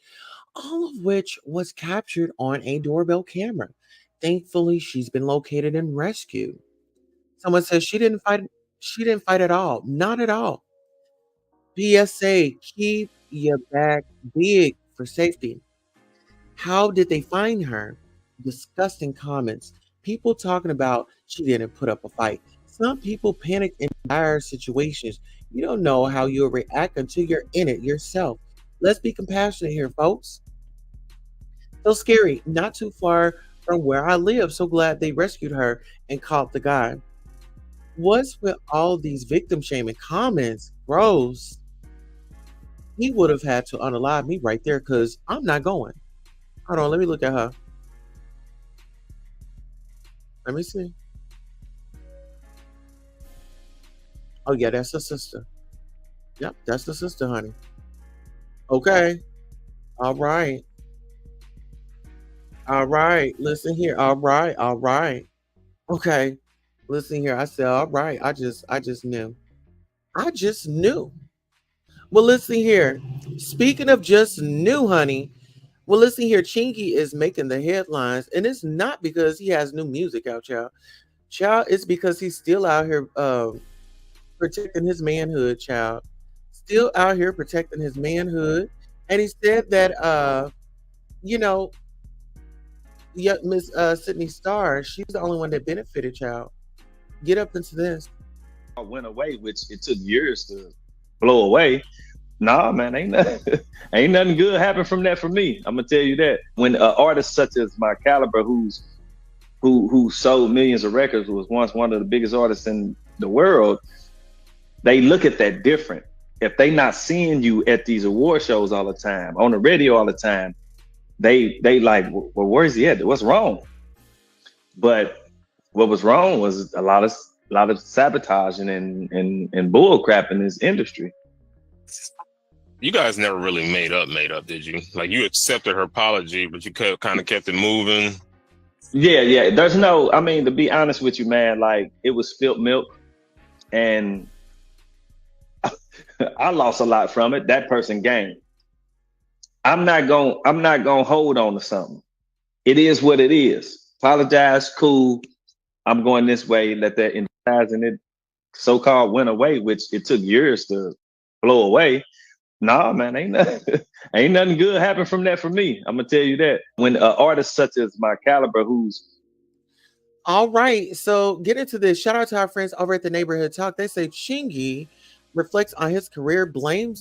Speaker 1: all of which was captured on a doorbell camera. Thankfully, she's been located and rescued. Someone says she didn't fight. She didn't fight at all. Not at all. PSA, keep your bag big for safety. How did they find her? Disgusting comments. People talking about she didn't put up a fight. Some people panic in dire situations. You don't know how you'll react until you're in it yourself. Let's be compassionate here, folks. So scary, not too far from where I live. So glad they rescued her and caught the guy. What's with all these victim shaming comments? Gross. He would have had to unalive me right there because I'm not going. Hold on, let me look at her. Let me see. Oh, yeah, that's the sister. Yep, that's the sister, honey. Okay. All right. All right. Listen here. All right. All right. Okay. Listen here. I said, all right. I just knew. I just knew. Well, listen here. Speaking of just knew, honey. Well, listen here. Chingy is making the headlines, and it's not because he has new music out, child. Child, it's because he's still out here protecting his manhood, child. Still out here protecting his manhood. And he said that you know, yeah, Miss Sydney Starr, she's the only one that benefited, child. Get up into this.
Speaker 8: Went away, which it took years to blow away. Nah, man, ain't nothing, ain't nothing good happened from that for me. I'm gonna tell you that. When artists such as my caliber, who sold millions of records, was once one of the biggest artists in the world, they look at that different. If they not seeing you at these award shows all the time, on the radio all the time, they like, well, where's he at? What's wrong? But what was wrong was a lot of sabotaging and bull crap in this industry.
Speaker 9: You guys never really made up, did you? Like, you accepted her apology, but you kind of kept it moving.
Speaker 8: Yeah. There's no, I mean, to be honest with you, man, like, it was spilt milk, and I lost a lot from it. That person gained. I'm not gonna hold on to something. It is what it is. Apologize, cool. I'm going this way. Let that internalize, and it so-called went away, which it took years to blow away. Nah, man, ain't nothing, ain't nothing good happened from that for me. I'm gonna tell you that. When artists such as my caliber, who's
Speaker 1: All right. So get into this. Shout out to our friends over at the Neighborhood Talk. They say Chingy reflects on his career, blame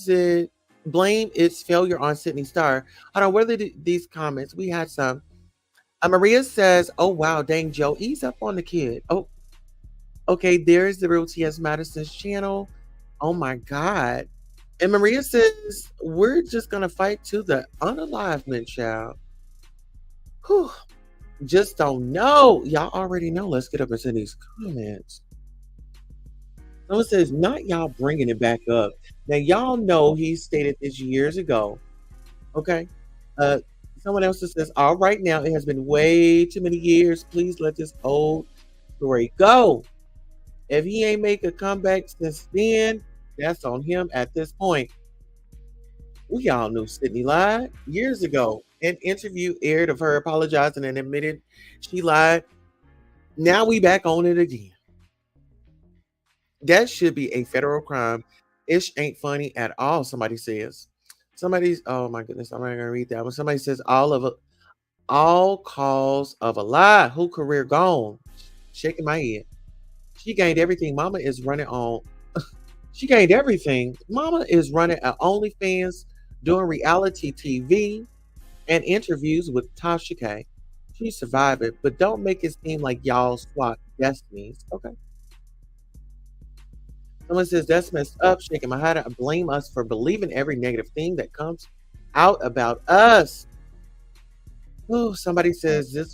Speaker 1: its failure on Sydney Star. Hold on, what are these comments? We had some. Maria says, "Oh wow, dang Joe, ease up on the kid." Oh, okay. There's the real T.S. Madison's channel. Oh my God. And Maria says, "We're just gonna fight to the unalivement, child." Whew. Just don't know. Y'all already know. Let's get up into these comments. Someone says, "Not y'all bringing it back up." Now y'all know he stated this years ago. Okay. Uh, Someone else just says, "All right, now it has been way too many years. Please let this old story go. If he ain't make a comeback since then, that's on him at this point." We all knew Sydney lied years ago. An interview aired of her apologizing and admitted she lied. Now we back on it again. That should be a federal crime. Ish ain't funny at all, somebody says. Somebody's, oh my goodness, I'm not gonna read that one. Somebody says all cause of a lie. Who career gone? Shaking my head. She gained everything. Mama is running on. She gained everything. Mama is running at OnlyFans, doing reality TV and interviews with Tasha K. She survived it, but don't make it seem like y'all swap destinies. Okay. Someone says that's messed up. Shaking my head. I blame us for believing every negative thing that comes out about us. Oh, somebody says that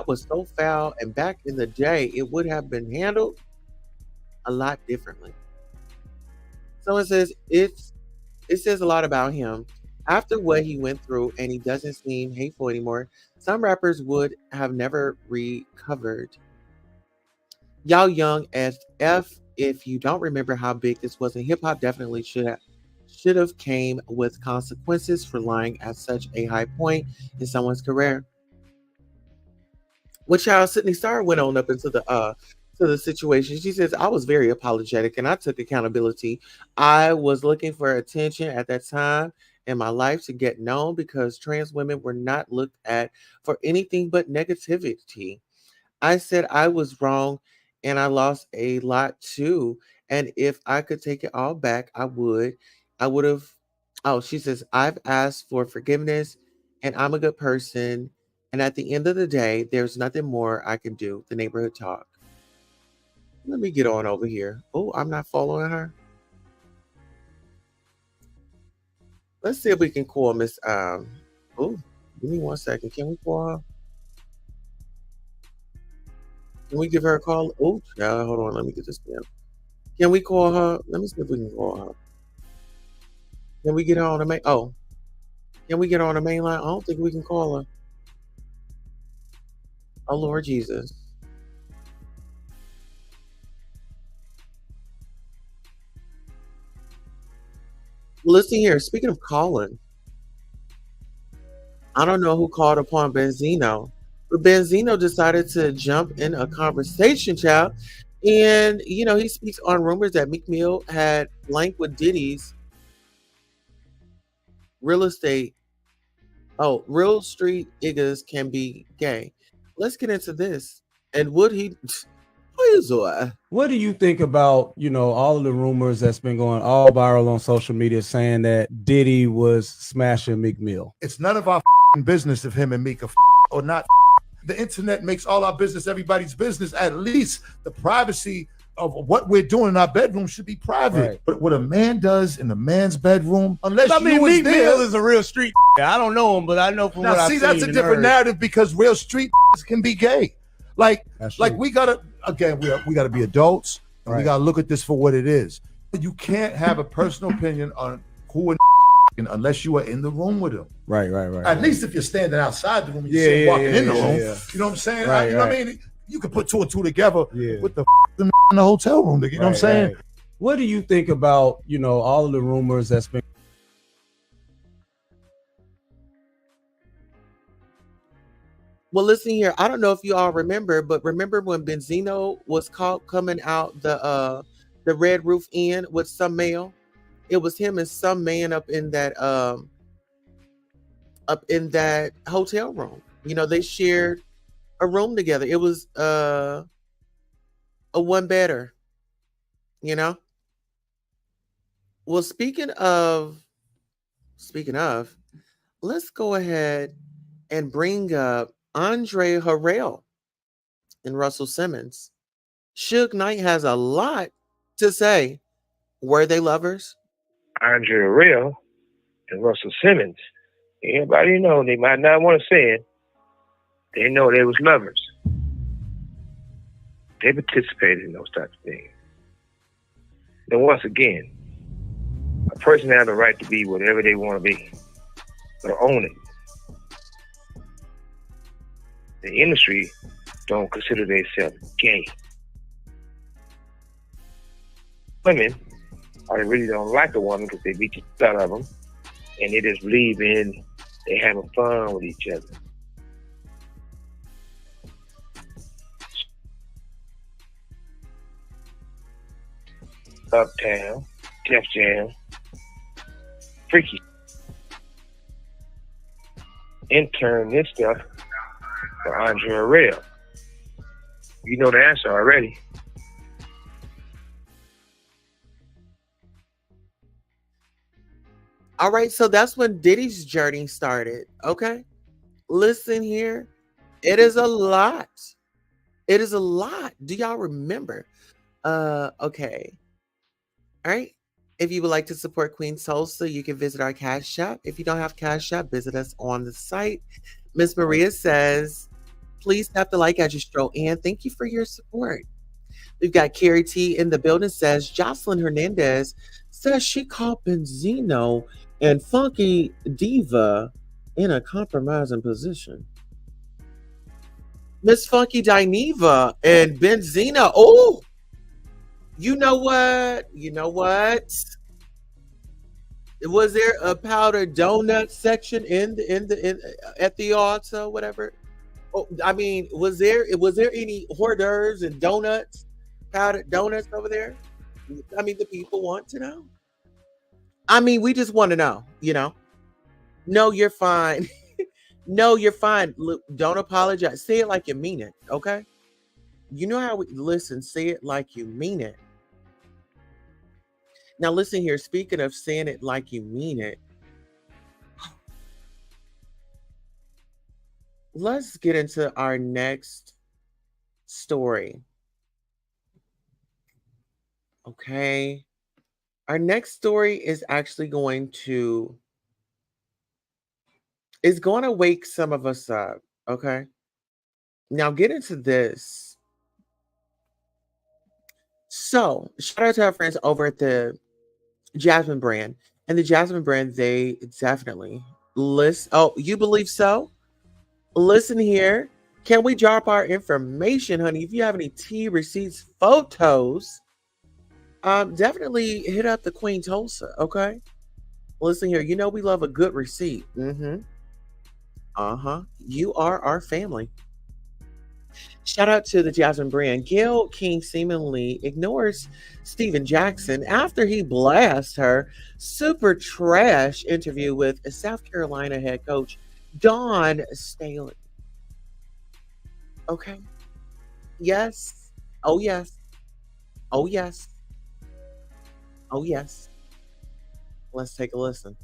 Speaker 1: was so foul, and back in the day, it would have been handled a lot differently. Someone says it says a lot about him. After what he went through, and he doesn't seem hateful anymore, some rappers would have never recovered. Y'all young as F, if you don't remember how big this was in hip hop, definitely should have came with consequences for lying at such a high point in someone's career. Which how Sydney Starr went on up into the to the situation. She says, "I was very apologetic and I took accountability. I was looking for attention at that time in my life to get known because trans women were not looked at for anything but negativity. I said I was wrong and I lost a lot too. And if I could take it all back, I would. I would have Oh, she says, I've asked for forgiveness and I'm a good person. And at the end of the day, there's nothing more I can do. The neighborhood talk. Let me get on over here. Oh, I'm not following her. Let's see if we can call Miss oh, give me 1 second. Can we call her? Can we give her a call? Oh, yeah, hold on. Let me get this down. Can we call her? Let me see if we can call her. Can we get her on the main? Oh, can we get her on the main line? I don't think we can call her. Oh, Lord Jesus. Listen here. Speaking of calling, I don't know who called upon Benzino, but Benzino decided to jump in a conversation, child. And, he speaks on rumors that Meek Mill had blank with Diddy's real estate. Oh, real street niggas can be gay. Let's get into this. And would he? Please,
Speaker 10: what do you think about, all of the rumors that's been going all viral on social media saying that Diddy was smashing Meek Mill?
Speaker 6: It's none of our business if him and Meek are or not. The internet makes all our business everybody's business. At least the privacy of what we're doing in our bedroom should be private. Right. But what a man does in a man's bedroom, unless
Speaker 10: Meek Mill is a real street. I don't know him, but I know from what I've seen.
Speaker 6: Now, see, that's a different narrative because real street can be gay. Like we gotta we gotta be adults and we gotta look at this for what it is. You can't have a personal opinion on who unless you are in the room with him.
Speaker 10: Right.
Speaker 6: At least if you're standing outside the room, you're walking in the room. Yeah. You know what I'm saying? Right, you know what I mean? You can put two and two together with the in the hotel room. You know what I'm saying? Right.
Speaker 10: What do you think about, all of the rumors that's been?
Speaker 1: Well, listen here. I don't know if you all remember, but remember when Benzino was caught coming out the Red Roof Inn with some male? It was him and some man up in that hotel room. They shared a room together. It was a one bedder. Well, speaking of, let's go ahead and bring up Andre Harrell and Russell Simmons. Suge Knight has a lot to say. Were they lovers?
Speaker 11: Andre Harrell and Russell Simmons. Everybody know they might not want to say it. They know they was lovers. They participated in those types of things. And once again, a person has the right to be whatever they want to be, or own it. The industry don't consider themselves gay. Women, or they really don't like a woman because they beat the out of them, and they just believe in they having fun with each other. Uptown, Def Jam, Freaky. Intern this stuff for Andre Harrell. You know the answer already.
Speaker 1: All right, so that's when Diddy's journey started. Okay, listen here. It is a lot. It is a lot. Do y'all remember? Okay. All right. If you would like to support Queen Tulsa, you can visit our Cash App. If you don't have Cash App, visit us on the site. Miss Maria says, please tap the like as you stroll in. Thank you for your support. We've got Carrie T in the building says, Jocelyn Hernandez says she caught Benzino and Funky Diva in a compromising position. Miss Funky Dineva and Benzino. Oh, you know what? Was there a powdered donut section in at the altar, whatever? Oh, I mean, was there any hors d'oeuvres and donuts, powdered donuts over there? I mean, the people want to know. I mean, we just want to know, No, you're fine. No, you're fine. Look, don't apologize. Say it like you mean it, okay? You know how we listen, say it like you mean it. Now listen here, speaking of saying it like you mean it, let's get into our next story. Okay. Our next story is actually going to wake some of us up. Okay. Now get into this. So shout out to our friends over at the Jasmine brand. And the Jasmine brand, they definitely list. Oh, you believe so? Listen here. Can we drop our information, honey? If you have any tea receipts, photos, definitely hit up the Queen Tulsa. Okay. Listen here. You know we love a good receipt. Mm-hmm. Uh-huh. You are our family. Shout out to the Jasmine brand. Gail King seemingly ignores Steven Jackson after he blasts her super trash interview with South Carolina head coach Dawn Staley. Okay. Yes. Oh, yes. Oh, yes. Oh, yes. Let's take a listen.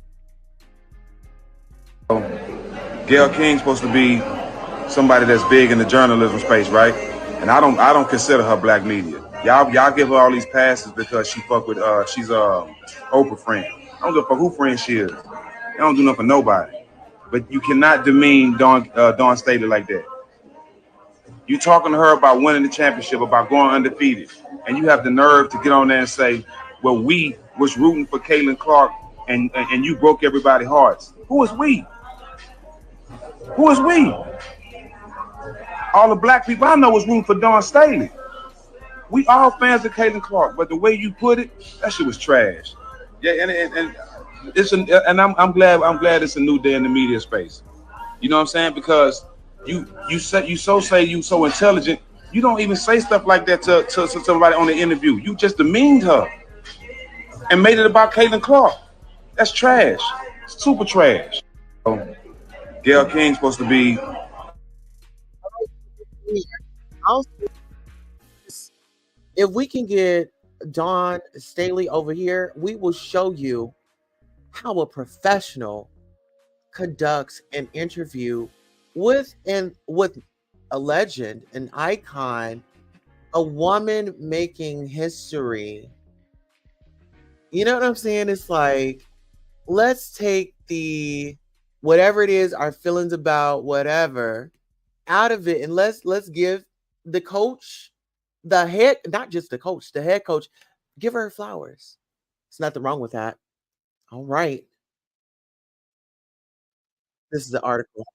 Speaker 12: Gail King's supposed to be somebody that's big in the journalism space, right? And I don't consider her black media. Y'all give her all these passes because she's Oprah friend. I don't give a fuck who friend she is. I don't do nothing for nobody. But you cannot demean Dawn Staley like that. You talking to her about winning the championship, about going undefeated, and you have the nerve to get on there and say, "Well, we was rooting for Caitlin Clark, and you broke everybody's hearts." Who is we? Who is we? All the black people I know was rooting for Dawn Staley. We all fans of Caitlin Clark, but the way you put it, that shit was trash. Yeah, and I'm glad it's a new day in the media space. You know what I'm saying? Because you so intelligent, you don't even say stuff like that to somebody on the interview. You just demeaned her and made it about Caitlin Clark. That's trash. Super trash. Gail King's supposed to be.
Speaker 1: If we can get Dawn Staley over here, we will show you how a professional conducts an interview with a legend, an icon, a woman making history. You know what I'm saying? It's like, let's take the whatever it is, our feelings about whatever out of it, and let's give the coach, the head, not just the coach, the head coach, give her flowers. There's nothing wrong with that. All right. This is the article.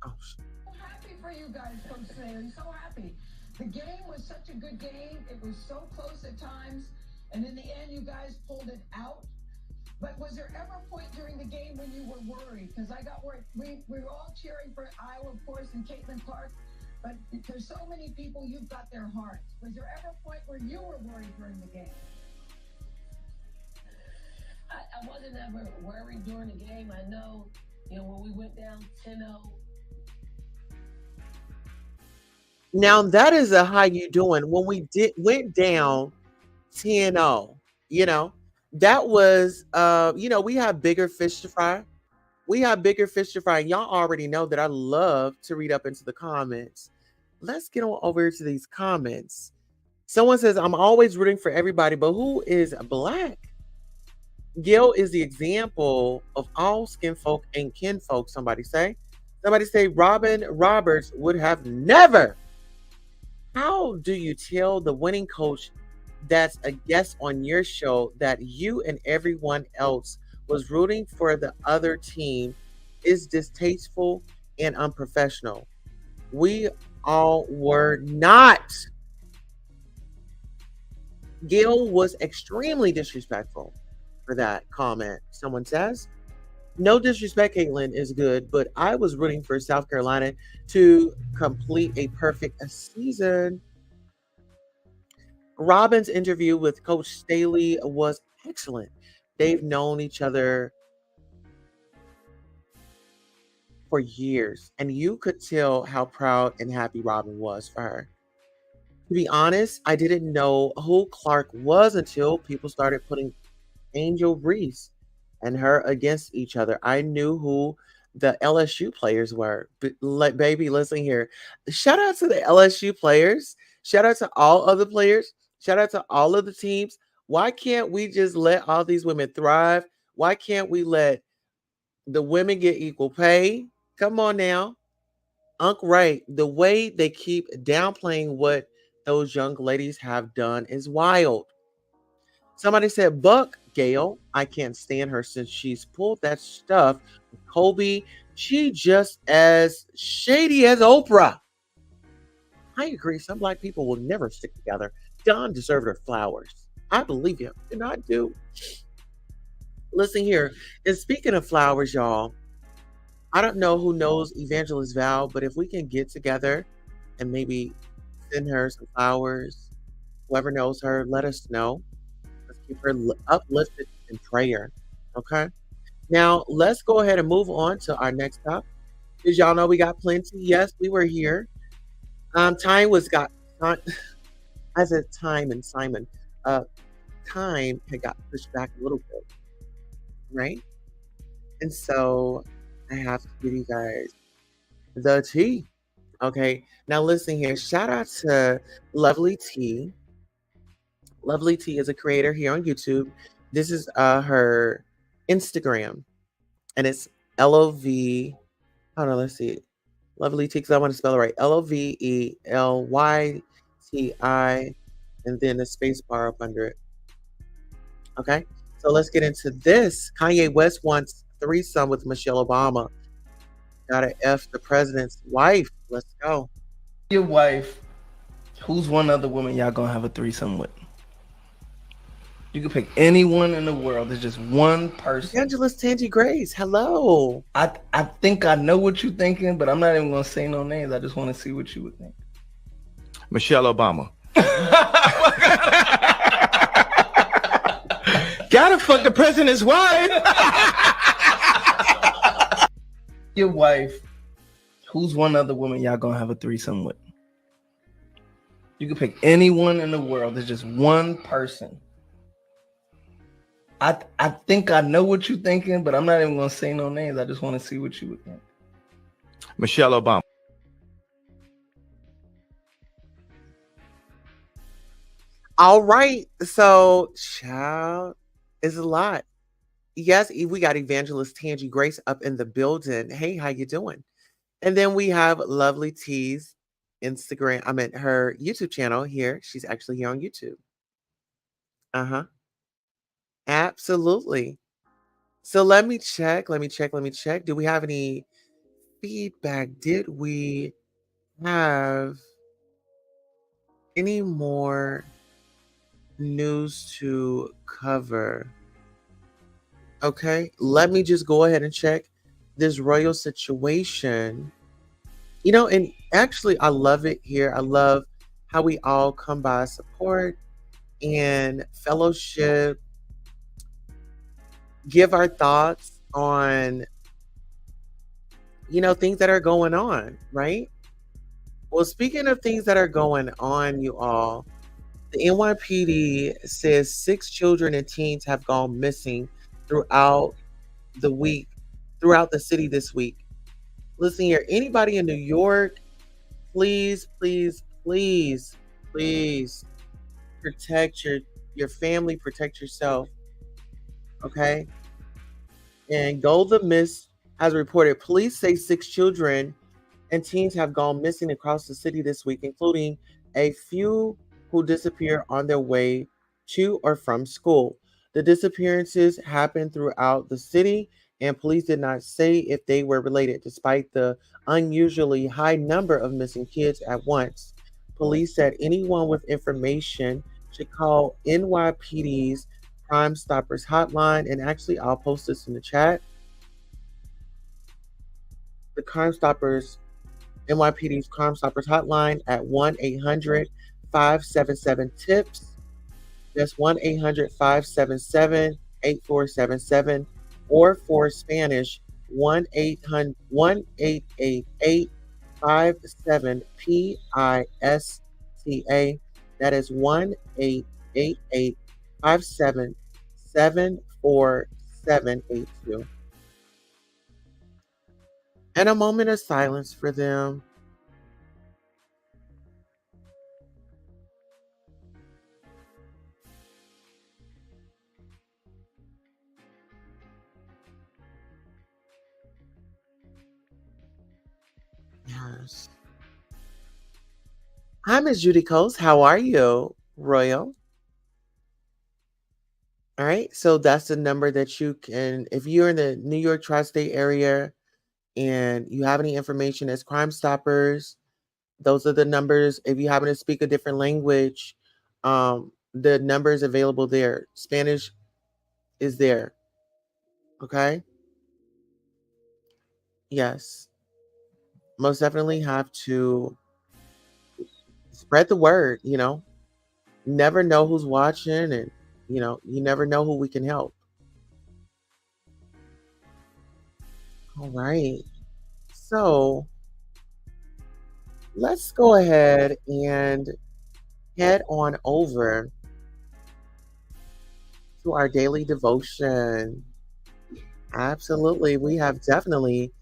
Speaker 1: Oh,
Speaker 13: Happy for you guys, Coach Staley. So happy. The game was such a good game. It was so close at times. And in the end, you guys pulled it out. But was there ever a point during the game when you were worried? Because I got worried. We were all cheering for Iowa, of course, and Caitlin Clark. But for so many people, you've got their hearts. Was there ever a point where you were worried during the game?
Speaker 14: I wasn't ever worried during the game. I know, when we went down 10-0.
Speaker 1: now that is a how you doing when we went down 10-0. That was we have bigger fish to fry. We have bigger fish to fry. Y'all already know that I love to read up into the comments. Let's get on over to these comments. Someone says, I'm always rooting for everybody, but who is black? Gil is the example of all skin folk and kin folk, somebody say. Somebody say Robin Roberts would have never. How do you tell the winning coach that's a guest on your show that you and everyone else was rooting for the other team is distasteful and unprofessional? We all were not. Gil was extremely disrespectful for that comment, someone says. No disrespect, Caitlin is good, but I was rooting for South Carolina to complete a perfect season. Robin's interview with Coach Staley was excellent. They've known each other for years, and you could tell how proud and happy Robin was for her. To be honest, I didn't know who Clark was until people started putting Angel Reese and her against each other. I knew who the LSU players were. But baby, listen here. Shout out to the LSU players. Shout out to all other players. Shout out to all of the teams. Why can't we just let all these women thrive? Why can't we let the women get equal pay? Come on now. Unc Ray, the way they keep downplaying what those young ladies have done is wild. Somebody said, Buck Gail, I can't stand her since she's pulled that stuff with Kobe. She just as shady as Oprah. I agree. Some black people will never stick together. Don deserved her flowers. I believe you. And I do. Listen here. And speaking of flowers, y'all, I don't know who knows Evangelist Val, but if we can get together and maybe send her some flowers, whoever knows her, let us know. Let's keep her uplifted in prayer. Okay. Now let's go ahead and move on to our next topic. Because y'all know we got plenty. Yes, we were here. Time was got I said time and Simon. Time had got pushed back a little bit, right? And so I have to give you guys the tea. Okay. Now listen here. Shout out to Lovely T. Lovely T is a creator here on YouTube. This is her Instagram, and it's LOV. Hold on, let's see. Lovely T, because I want to spell it right. LOVELYTI, and then the space bar up under it. Okay, so let's get into this. Kanye West wants threesome with Michelle Obama. Gotta F the president's wife. Let's go.
Speaker 15: Your wife, who's one other woman y'all gonna have a threesome with? You can pick anyone in the world. There's just one person.
Speaker 1: Evangelist Tangi Grace. Hello.
Speaker 15: I think I know what you're thinking, but I'm not even gonna say no names. I just want to see what you would think.
Speaker 16: Michelle Obama.
Speaker 15: Gotta fuck the president's wife. Your wife, who's one other woman y'all gonna have a threesome with? You can pick anyone in the world. There's just one person. I think I know what you're thinking, but I'm not even gonna say no names. I just want to see what you would think.
Speaker 16: Michelle Obama.
Speaker 1: All right. So, child, is a lot. Yes, we got Evangelist Tangi Grace up in the building. Hey, how you doing? And then we have Lovely T's Instagram. I mean, her YouTube channel here. She's actually here on YouTube. Uh-huh. Absolutely. So let me check. Do we have any feedback? Did we have any more news to cover? Okay, let me just go ahead and check this royal situation. You know, and actually, I love it here. I love how we all come by support and fellowship, give our thoughts on, you know, things that are going on, right? Well, speaking of things that are going on, you all, the NYPD says 6 children and teens have gone missing throughout the city this week. Listen here, anybody in New York, please protect your family, protect yourself. Okay? And Golda Mist has reported police say 6 children and teens have gone missing across the city this week, including a few who disappeared on their way to or from school. The disappearances happened throughout the city, and police did not say if they were related, despite the unusually high number of missing kids at once. Police said anyone with information should call NYPD's Crime Stoppers hotline, and actually I'll post this in the chat. the Crime Stoppers, NYPD's Crime Stoppers hotline at 1-800-577-TIPS. That's 1-800-577-8477. Or for Spanish, 1-800-188-57-PISTA. That is 1-888-577-4782. And a moment of silence for them. Yes. Hi, Miss Judy Coles. How are you, Royal? All right. So that's the number that you can, if you're in the New York tri-state area and you have any information as Crime Stoppers, those are the numbers. If you happen to speak a different language, the number is available there. Spanish is there. Okay. Yes. Most definitely have to spread the word, never know who's watching, and you never know who we can help. All right. So let's go ahead and head on over to our daily devotion. Absolutely. We have definitely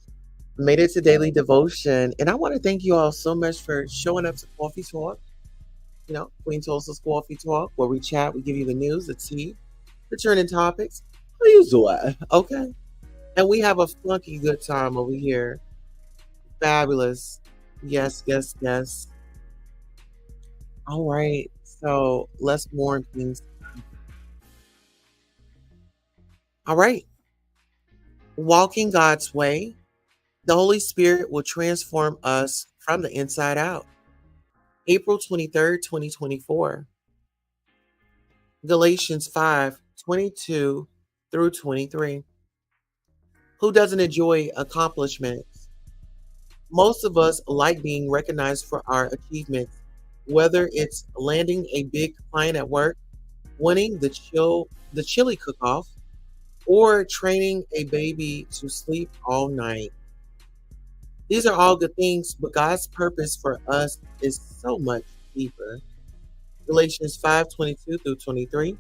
Speaker 1: made it to daily devotion. And I want to thank you all so much for showing up to Coffee Talk. Queen Tulsa's Coffee Talk, where we chat, we give you the news, the tea, the trending topics. How you doing? Okay. And we have a funky good time over here. Fabulous. Yes, yes, yes. All right. So let's warn things. All right. Walking God's way, the Holy Spirit will transform us from the inside out. April 23rd, 2024. Galatians 5:22 through 23. Who doesn't enjoy accomplishments? Most of us like being recognized for our achievements, whether it's landing a big client at work, winning the chili cook-off, or training a baby to sleep all night. These are all good things, but God's purpose for us is so much deeper. Galatians 5:22 through 23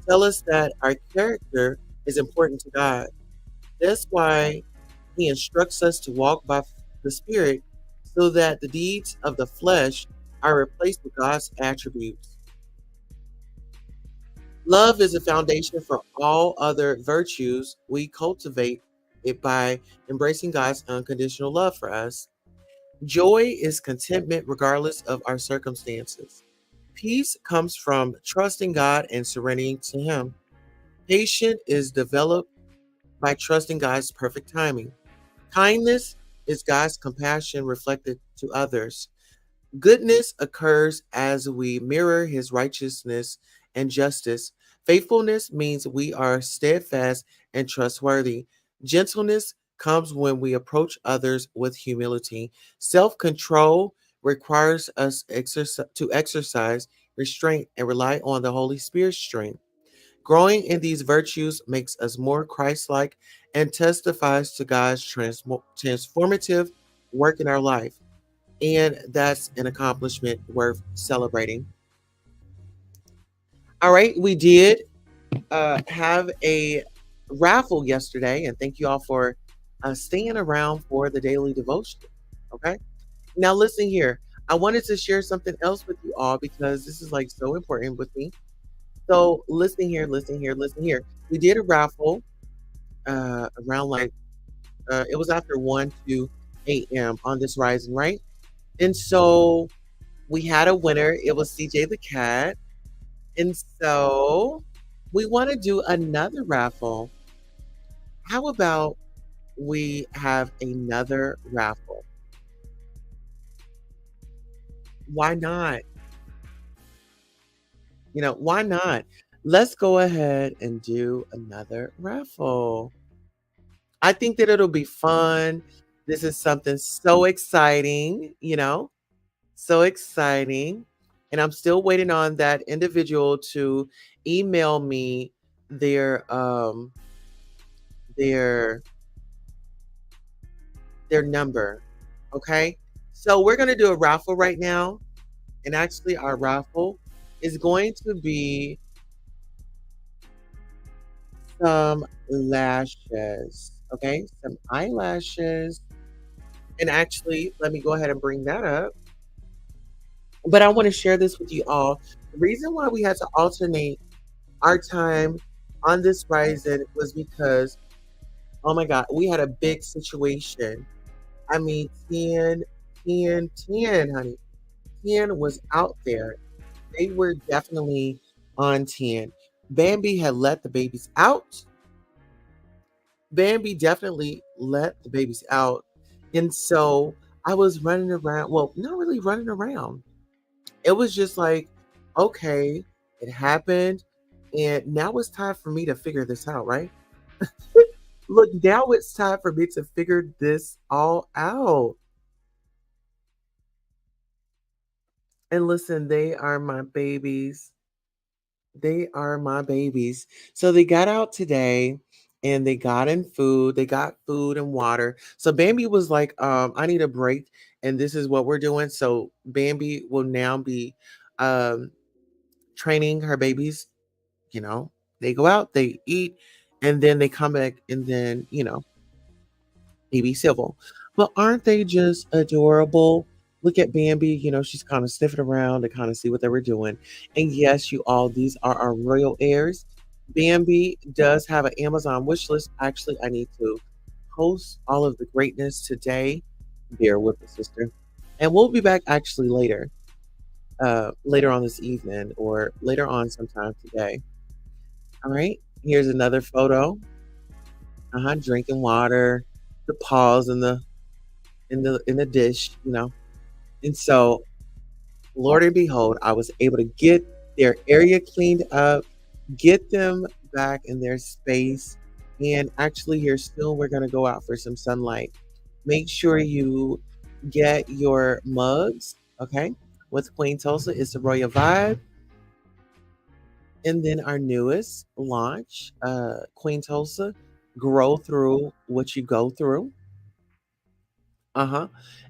Speaker 1: tell us that our character is important to God. That's why He instructs us to walk by the Spirit so that the deeds of the flesh are replaced with God's attributes. Love is a foundation for all other virtues. We cultivate it by embracing God's unconditional love for us. Joy is contentment regardless of our circumstances. Peace comes from trusting God and surrendering to Him. Patience is developed by trusting God's perfect timing. Kindness is God's compassion reflected to others. Goodness occurs as we mirror His righteousness and justice. Faithfulness means we are steadfast and trustworthy. Gentleness comes when we approach others with humility. Self-control requires us to exercise restraint and rely on the Holy Spirit's strength. Growing in these virtues makes us more Christ-like and testifies to God's transformative work in our life. And that's an accomplishment worth celebrating. All right, we did have a raffle yesterday, and thank you all for staying around for the daily devotion. Okay, now listen here. I wanted to share something else with you all because this is like so important with me. So listen here, listen here, listen here. We did a raffle around like it was after 1 2 a.m. on this rising, right? And so we had a winner. It was CJ the cat. And so we want to do another raffle. How about we have another raffle? Why not? Why not? Let's go ahead and do another raffle. I think that it'll be fun. This is something so exciting, so exciting. And I'm still waiting on that individual to email me their their number. Okay. So we're gonna do a raffle right now. And actually our raffle is going to be some lashes. Okay, some eyelashes. And actually, let me go ahead and bring that up. But I want to share this with you all. The reason why we had to alternate our time on this Ryzen was because, oh my God, we had a big situation. I mean, 10, 10, 10, honey. 10 was out there. They were definitely on 10. Bambi had let the babies out. Bambi definitely let the babies out. And so I was running around. Well, not really running around. It was just like, okay, it happened. And now it's time for me to figure this out, right? Look, now it's time for me to figure this all out. And listen, they are my babies. They are my babies. So they got out today and they got in food. They got food and water. So Bambi was like, I need a break. And this is what we're doing. So Bambi will now be um, training her babies. They go out, they eat, and then they come back and then, they be civil. But aren't they just adorable? Look at Bambi, she's kind of sniffing around to kind of see what they were doing. And yes, you all, these are our royal heirs. Bambi does have an Amazon wish list. Actually, I need to post all of the greatness today. Bear with the sister. And we'll be back actually later on this evening or later on sometime today. All right. Here's another photo. Drinking water, the paws in the dish. And so, Lord and behold, I was able to get their area cleaned up, get them back in their space. And actually, here soon, we're going to go out for some sunlight. Make sure you get your mugs, okay? With Queen Tulsa, it's the Royal Vibe. And then our newest launch, Queen Tulsa, grow through what you go through.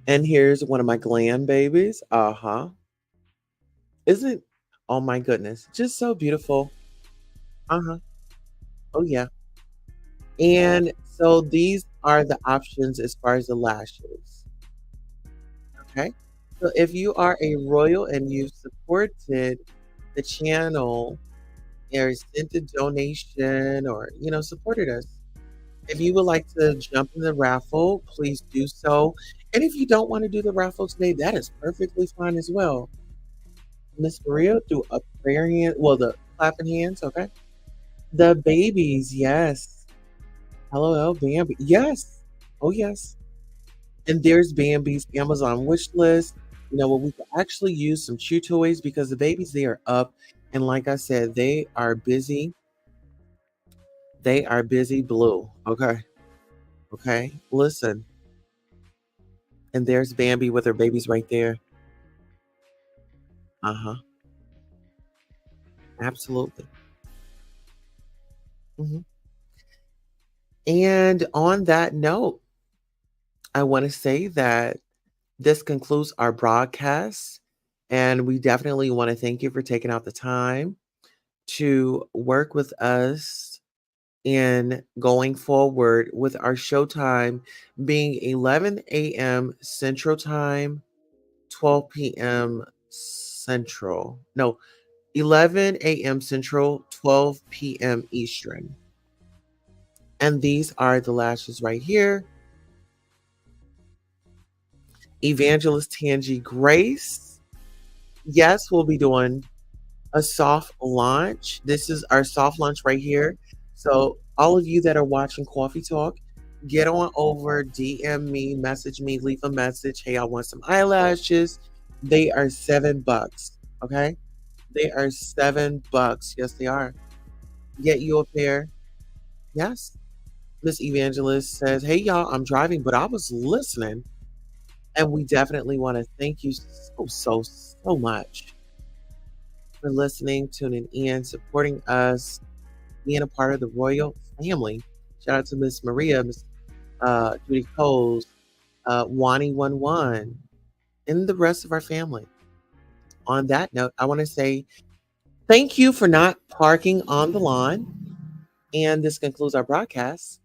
Speaker 1: And here's one of my glam babies. Isn't, oh my goodness, just so beautiful. Oh yeah. And so these are the options as far as the lashes. Okay. So if you are a royal and you've supported the channel or sent a donation or, supported us, if you would like to jump in the raffle, please do so. And if you don't want to do the raffle today, that is perfectly fine as well. Miss Maria, do a prayer hand, well, the clapping hands, okay? The babies, yes. Hello, Bambi. Yes. Oh, yes. And there's Bambi's Amazon wish list. Where we could actually use some chew toys because the babies, they are up. And like I said, they are busy. They are busy blue. Okay. Okay. Listen. And there's Bambi with her babies right there. Absolutely. hmm And on that note, I want to say that this concludes our broadcast. And we definitely want to thank you for taking out the time to work with us in going forward with our showtime being 11 a.m. Central Time, 12 p.m. Central. No, 11 a.m. Central, 12 p.m. Eastern. And these are the lashes right here. Evangelist Tangi Grace. Yes, we'll be doing a soft launch. This is our soft launch right here. So all of you that are watching Coffee Talk, get on over, DM me, message me, leave a message. Hey, I want some eyelashes. They are $7. Okay. They are $7. Yes, they are. Get you a pair. Yes. Miss Evangelist says, hey, y'all, I'm driving, but I was listening. And we definitely want to thank you so much for listening, tuning in, supporting us, being a part of the royal family. Shout out to Miss Maria, Miss Judy Coles, Wani11, and the rest of our family. On that note, I want to say thank you for not parking on the lawn. And this concludes our broadcast.